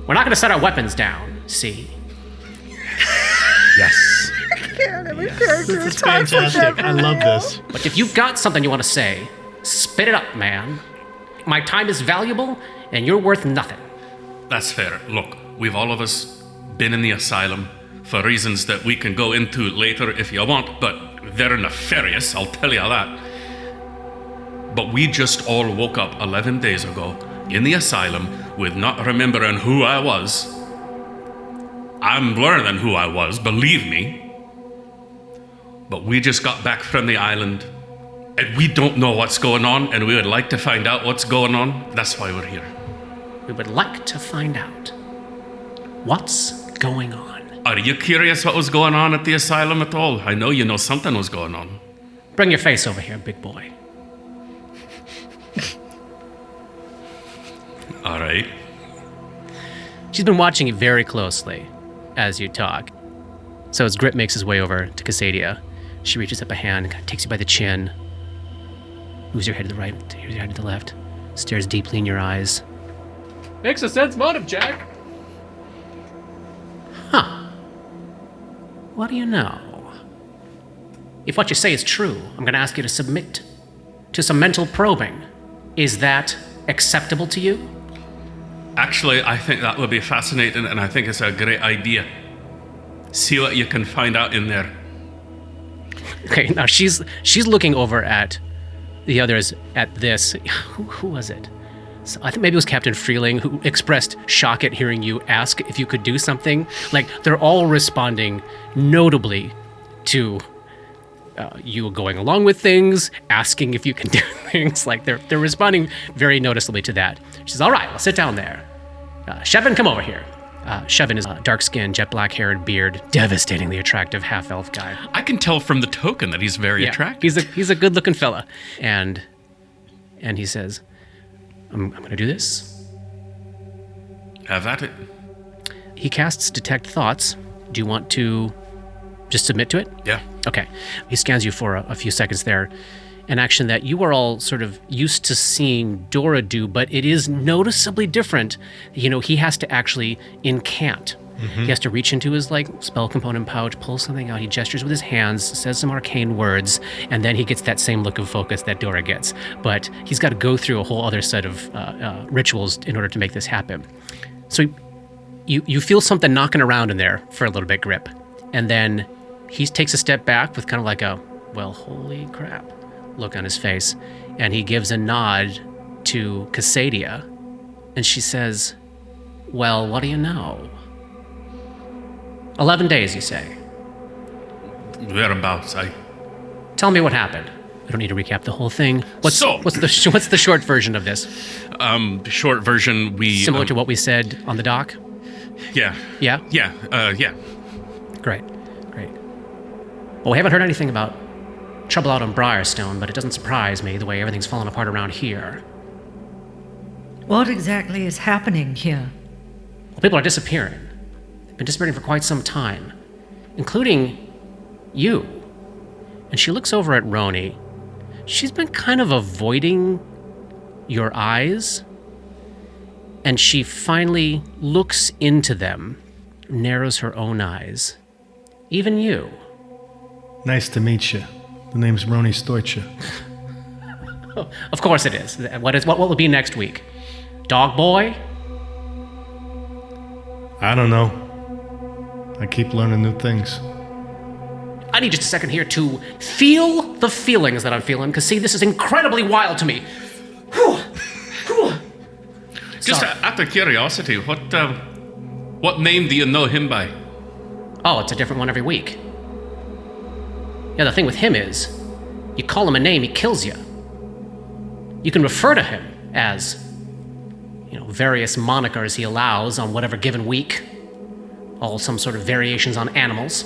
We're not going to set our weapons down. See. Yes. This is fantastic. I love this. But if you've got something you want to say, spit it up, man. My time is valuable, and you're worth nothing. That's fair. Look, we've all of us been in the asylum for reasons that we can go into later if you want, but they're nefarious, I'll tell you that. But we just all woke up 11 days ago in the asylum with not remembering who I was. I'm learning who I was, believe me. But we just got back from the island, and we don't know what's going on, and we would like to find out what's going on. That's why we're here. We would like to find out what's going on. Are you curious what was going on at the asylum at all? I know you know something was going on. Bring your face over here, big boy. All right. She's been watching you very closely as you talk. So as Grip makes his way over to Cassadia, she reaches up a hand, kind of takes you by the chin, moves your head to the right, moves your head to the left, stares deeply in your eyes. Makes a sense motive, Jack. Huh. What do you know? If what you say is true, I'm going to ask you to submit to some mental probing. Is that acceptable to you? Actually, I think that would be fascinating, and I think it's a great idea. See what you can find out in there. Okay, now she's looking over at the others at this. Who was it? So I think maybe it was Captain Freeling who expressed shock at hearing you ask if you could do something. Like, they're all responding notably to you going along with things, asking if you can do things. Like, they're responding very noticeably to that. She says, all right, well, sit down there. Shevin, come over here. Shevin is a dark-skinned, jet-black-haired, beard, devastatingly attractive half-elf guy. I can tell from the token that he's very attractive. He's a good-looking fella. And he says, I'm going to do this. Have at it. He casts Detect Thoughts. Do you want to just submit to it? Yeah. Okay. He scans you for a few seconds there. An action that you are all sort of used to seeing Dora do, but it is noticeably different. You know, he has to actually incant. Mm-hmm. He has to reach into his, spell component pouch, pull something out. He gestures with his hands, says some arcane words, and then he gets that same look of focus that Dora gets. But he's got to go through a whole other set of rituals in order to make this happen. So you feel something knocking around in there for a little bit, Grip. And then he takes a step back with kind of like a, well, holy crap look on his face, and he gives a nod to Cassadia, and she says, well, what do you know? 11 days, you say? Whereabouts, Tell me what happened. I don't need to recap the whole thing. What's the short version of this? The short version, Similar to what we said on the dock? Yeah. Yeah? Yeah. Great. Well, we haven't heard anything about trouble out on Briarstone, but it doesn't surprise me the way everything's falling apart around here. What exactly is happening here? Well, people are disappearing. They've been disappearing for quite some time, including you. And she looks over at Roni. She's been kind of avoiding your eyes, and she finally looks into them, narrows her own eyes. Even you. Nice to meet you. The name's Roni Stoicha. Of course it is. What will it be next week? Dog boy? I don't know. I keep learning new things. I need just a second here to feel the feelings that I'm feeling, because, see, this is incredibly wild to me. Just Sorry. out of curiosity, what name do you know him by? Oh, it's a different one every week. Yeah, the thing with him is, you call him a name, he kills you. You can refer to him as, various monikers he allows on whatever given week. All some sort of variations on animals.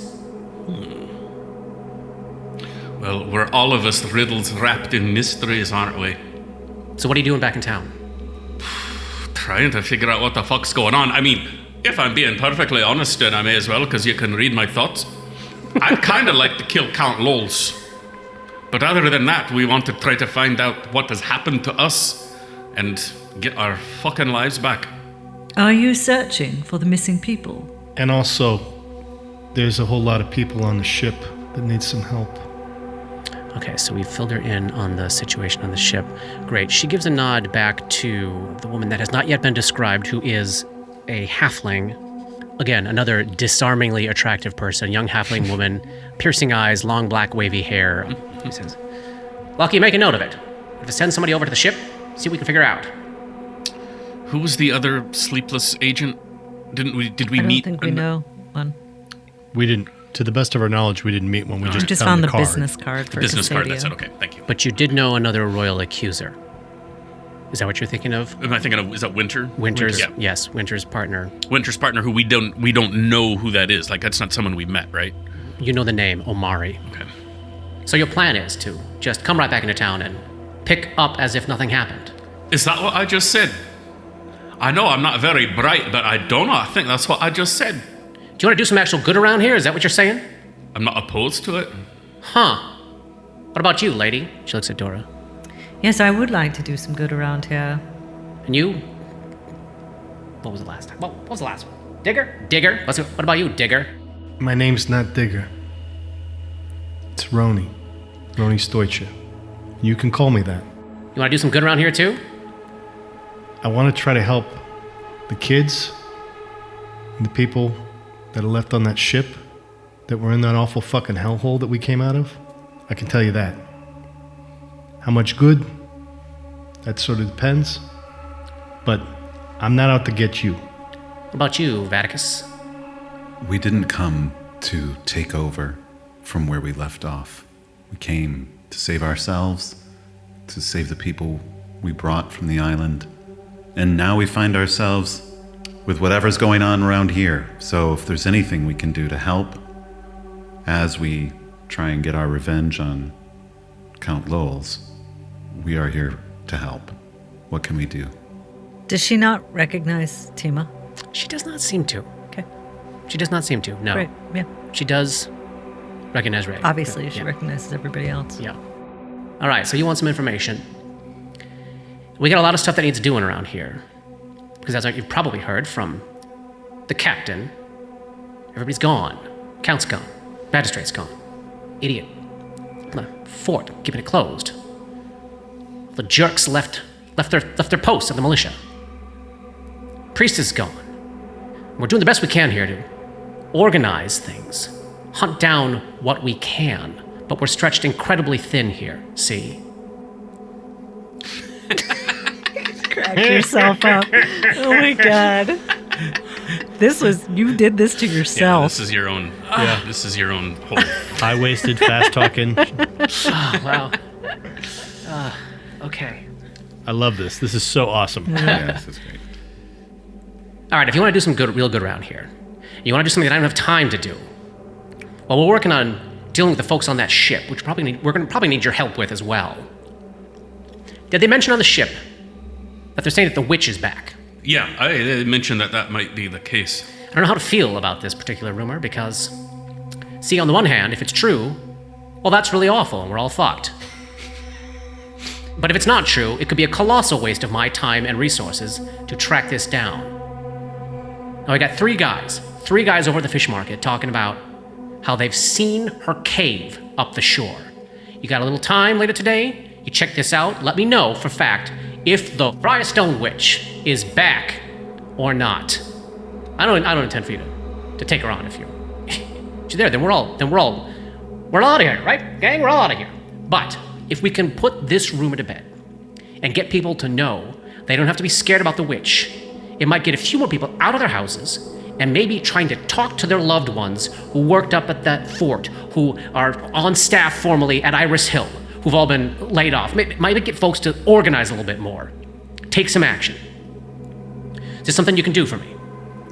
Well, we're all of us riddles wrapped in mysteries, aren't we? So what are you doing back in town? Trying to figure out what the fuck's going on. I mean, if I'm being perfectly honest, then I may as well, because you can read my thoughts. I'd kind of like to kill Count Lols. But other than that, we want to try to find out what has happened to us and get our fucking lives back. Are you searching for the missing people? And also, there's a whole lot of people on the ship that need some help. Okay, so we filled her in on the situation on the ship. Great. She gives a nod back to the woman that has not yet been described, who is a halfling. Again, another disarmingly attractive person, young halfling woman, piercing eyes, long black wavy hair. He says, Lucky, make a note of it. If I send somebody over to the ship, see what we can figure out. Who was the other sleepless agent? Did we I meet? don't think we know one. We didn't, to the best of our knowledge, we didn't meet one. We We just found found the card. business card for Business card, that's it. Cassadia. Okay, thank you. But you did know another royal accuser. Is that what you're thinking of? Am I thinking of, is that Winter? Winter's, Yeah. yes, Winter's partner. Winter's partner, who we don't know who that is. Like, that's not someone we met, right? You know the name, Omari. Okay. So your plan is to just come right back into town and pick up as if nothing happened. Is that what I just said? I know I'm not very bright, but I do not think that's what I just said. Do you want to do some actual good around here? Is that what you're saying? I'm not opposed to it. Huh. What about you, lady? She looks at Dora. Yes, I would like to do some good around here. And you? What was the last time? What was the last one? Digger? Digger? What about you, Digger? My name's not Digger. It's Roni. Roni Stoicha. You can call me that. You want to do some good around here, too? I want to try to help the kids and the people that are left on that ship that were in that awful fucking hellhole that we came out of. I can tell you that. How much good? That sort of depends. But I'm not out to get you. What about you, Vaticus? We didn't come to take over from where we left off. We came to save ourselves, to save the people we brought from the island. And now we find ourselves with whatever's going on around here. So if there's anything we can do to help as we try and get our revenge on Count Lowell's, we are here to help. What can we do? Does she not recognize Tima? She does not seem to. Okay. She does not seem to, no. Great. Yeah. She does recognize Ray. Obviously, she Yeah. recognizes everybody else. Yeah. All right, so you want some information. We got a lot of stuff that needs doing around here. Because as you've probably heard from the captain, everybody's gone. Count's gone. Magistrate's gone. Idiot. The fort, keeping it closed. The jerks left their posts at the militia. Priest is gone. We're doing the best we can here to organize things, hunt down what we can, but we're stretched incredibly thin here, see? Crack yourself up. Oh my god. You did this to Yeah, yourself. this is your own. This is your own hole. High-waisted, fast-talking. Oh, wow. Okay. I love this. This is so awesome. Yeah, this is great. All right, if you want to do some good, real good around here, you want to do something that I don't have time to do, well, we're working on dealing with the folks on that ship, which we're going to probably need your help with as well. Did they mention on the ship that they're saying that the witch is back? Yeah, I mentioned that might be the case. I don't know how to feel about this particular rumor because, see, on the one hand, if it's true, well, that's really awful and we're all fucked. But if it's not true, it could be a colossal waste of my time and resources to track this down. Now, I got three guys over at the fish market talking about how they've seen her cave up the shore. You got a little time later today? You check this out, let me know for fact if the Briarstone Witch is back or not. I don't intend for you to take her on if she's there. Then we're all out of here, right, gang? We're all out of here. But if we can put this rumor to bed and get people to know they don't have to be scared about the witch, it might get a few more people out of their houses and maybe trying to talk to their loved ones who worked up at that fort, who are on staff formally at Iris Hill, who've all been laid off. Might get folks to organize a little bit more. Take some action. Is this something you can do for me?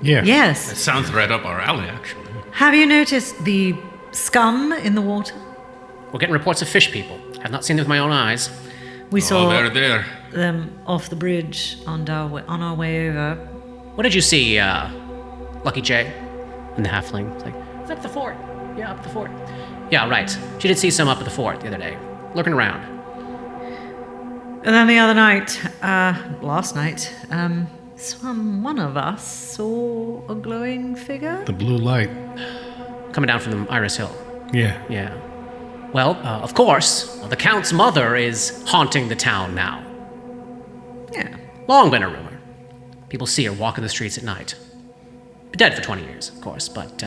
Yeah. It Yes. sounds right up our alley, actually. Have you noticed the scum in the water? We're getting reports of fish people. I've not seen them with my own eyes. We Oh, saw they're there. them off the bridge on our way over. What did you see, Lucky J? And the halfling. It's like, it's up the fort. Yeah, up the fort. Yeah, right. She did see some up at the fort the other day. Looking around. And then the other night, last night, one of us saw a glowing figure. The blue light. Coming down from the Iris Hill. Yeah. Yeah. Well, of course, the Count's mother is haunting the town now. Yeah. Long been a rumor. People see her walking the streets at night. Been dead for 20 years, of course, but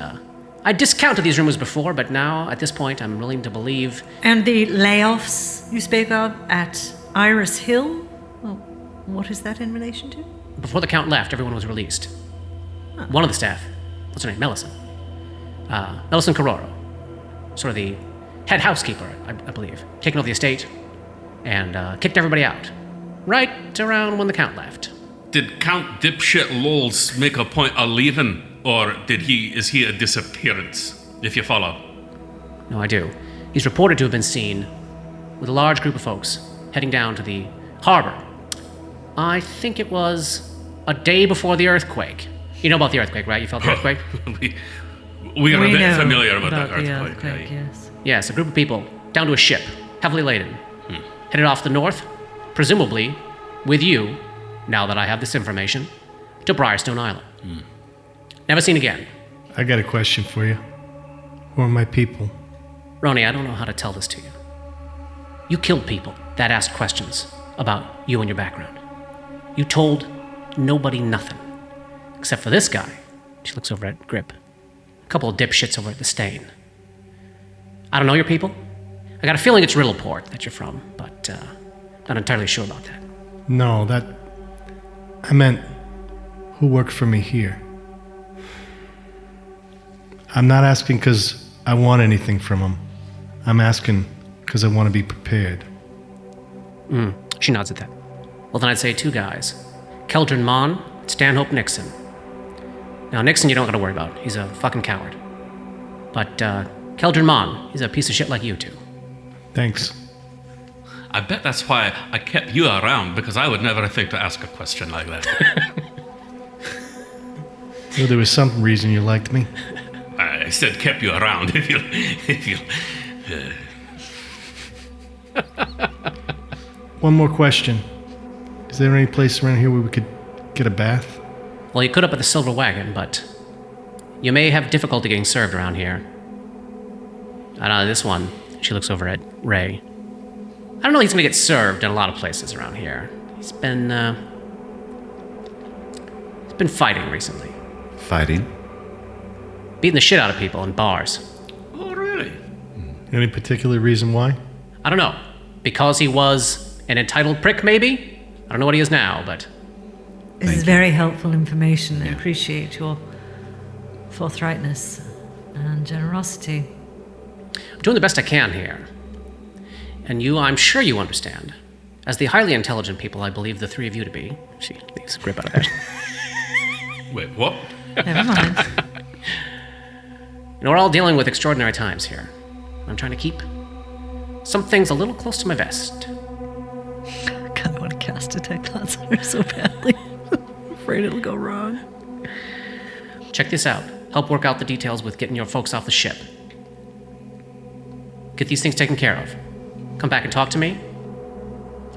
I discounted these rumors before, but now, at this point, I'm willing to believe. And the layoffs you spoke of at Iris Hill? Well, what is that in relation to? Before the Count left, everyone was released. One of the staff, what's her name? Millicent. Millicent Carroro. Sort of the head housekeeper, I believe. Taken over the estate and kicked everybody out. Right around when the Count left. Did Count Dipshit Lols make a point of leaving, or is he a disappearance, if you follow? No, I do. He's reported to have been seen with a large group of folks heading down to the harbor. I think it was a day before the earthquake. You know about the earthquake, right? You felt the earthquake? we are a bit know familiar with that about the earthquake. yes. Yes, a group of people down to a ship, heavily laden, headed off the north, presumably with you, now that I have this information, to Briarstone Island. Never seen again. I got a question for you. Who are my people? Roni, I don't know how to tell this to you. You killed people that asked questions about you and your background. You told nobody nothing. Except for this guy. She looks over at Grip. A couple of dipshits over at the Stain. I don't know your people. I got a feeling it's Riddleport that you're from, but not entirely sure about that. No, I meant who worked for me here. I'm not asking because I want anything from them. I'm asking because I want to be prepared. She nods at that. Well, then I'd say two guys. Keldrin Mon, Stanhope Nixon. Now, Nixon you don't got to worry about. He's a fucking coward. But Keldrin Mon, he's a piece of shit like you two. Thanks. I bet that's why I kept you around, because I would never think to ask a question like that. Well, there was some reason you liked me. I said kept you around. If you. One more question. Is there any place around here where we could get a bath? Well, you could up at the Silver Wagon, but you may have difficulty getting served around here. I know this one. She looks over at Ray. I don't know he's gonna get served in a lot of places around here. He's been fighting recently. Fighting? Beating the shit out of people in bars. Oh, really? Any particular reason why? I don't know. Because he was an entitled prick, maybe? I don't know what he is now, but This is very helpful information. I appreciate your forthrightness and generosity. I'm doing the best I can here. And you, I'm sure you understand. As the highly intelligent people I believe the three of you to be. She leaves Grip out of that. Wait, what? Never mind. We're all dealing with extraordinary times here. I'm trying to keep some things a little close to my vest. I kind of want to cast Detect Thoughts on her so badly. I'm afraid it'll go wrong. Check this out. Help work out the details with getting your folks off the ship. Get these things taken care of. Come back and talk to me.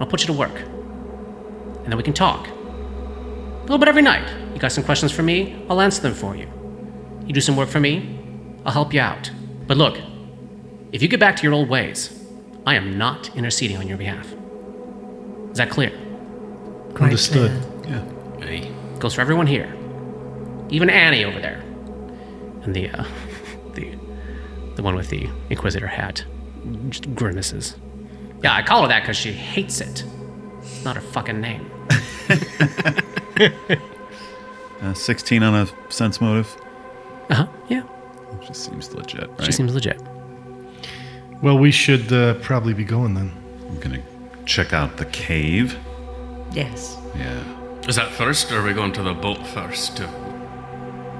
I'll put you to work. And then we can talk. A little bit every night. You got some questions for me? I'll answer them for you. You do some work for me? I'll help you out. But look, if you get back to your old ways, I am not interceding on your behalf. Is that clear? Quite Understood. clear. Yeah. Hey. Goes for everyone here. Even Annie over there. And the one with the Inquisitor hat. Just grimaces. Yeah, I call her that because she hates it. It's not her fucking name. 16 on a sense motive. Uh-huh, yeah. She seems legit, right? She seems legit. Well, we should probably be going then. I'm gonna check out the cave. Yes. Yeah. Is that first, or are we going to the boat first?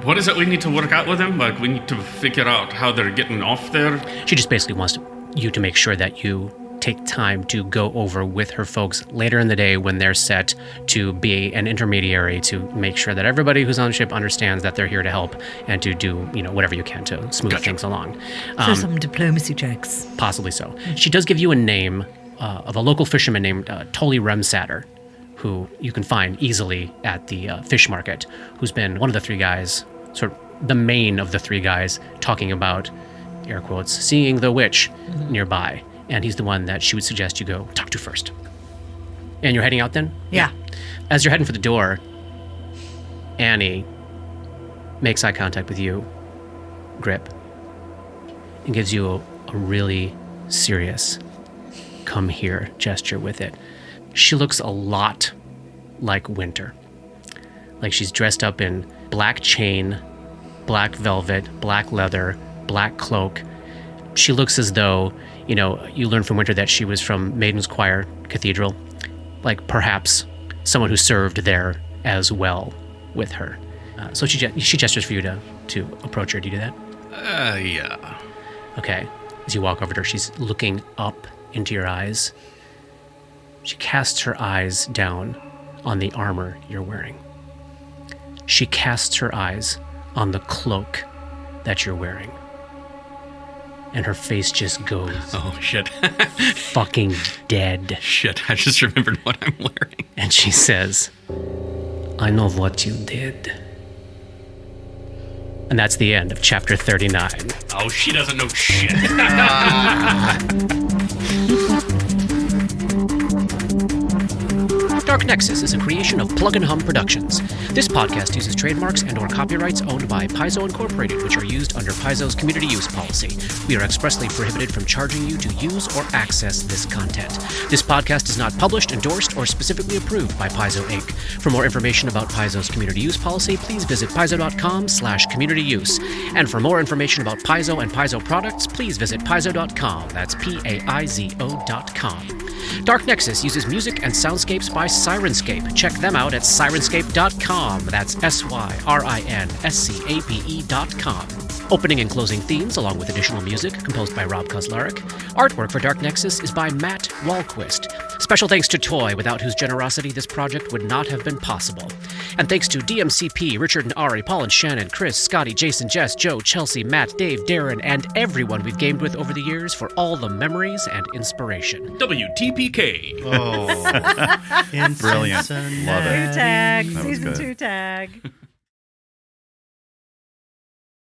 What is it we need to work out with them? Like, we need to figure out how they're getting off there? She just basically wants you to make sure that you take time to go over with her folks later in the day when they're set to be an intermediary to make sure that everybody who's on the ship understands that they're here to help and to do, whatever you can to smooth things along. So some diplomacy checks. Possibly so. She does give you a name of a local fisherman named Tolly Remsatter, who you can find easily at the fish market, who's been one of the three guys, sort of the main of the three guys, talking about, air quotes, seeing the witch nearby. And he's the one that she would suggest you go talk to first. And you're heading out then? Yeah. As you're heading for the door, Annie makes eye contact with you, Grip, and gives you a really serious come here gesture with it. She looks a lot like Winter. Like she's dressed up in black chain, black velvet, black leather, black cloak. She looks as though, you learned from Winter that she was from Maiden's Choir Cathedral. Like perhaps someone who served there as well with her. So she gestures for you to approach her. Do you do that? Yeah. Okay. As you walk over to her, she's looking up into your eyes. She casts her eyes down on the armor you're wearing. She casts her eyes on the cloak that you're wearing. And her face just goes Oh, shit. fucking dead. Shit, I just remembered what I'm wearing. And she says, I know what you did. And that's the end of chapter 39. Oh, she doesn't know shit. Dark Nexus is a creation of Plug and Hum Productions. This podcast uses trademarks and/or copyrights owned by Paizo Incorporated, which are used under Paizo's community use policy. We are expressly prohibited from charging you to use or access this content. This podcast is not published, endorsed, or specifically approved by Paizo Inc. For more information about Paizo's community use policy, please visit paizo.com/communityuse. And for more information about Paizo and Paizo products, please visit paizo.com. That's PAIZO.com. Dark Nexus uses music and soundscapes by Sirenscape. Check them out at sirenscape.com. That's SYRINSCAPE.com. Opening and closing themes, along with additional music, composed by Rob Kauzlaric. Artwork for Dark Nexus is by Matt Wahlquist. Special thanks to Toy, without whose generosity this project would not have been possible. And thanks to DMCP, Richard and Ari, Paul and Shannon, Chris, Scotty, Jason, Jess, Joe, Chelsea, Matt, Dave, Darren, and everyone we've gamed with over the years for all the memories and inspiration. WTPK. Oh, Brilliant. Love it. Tag. That was Season good. 2 tag.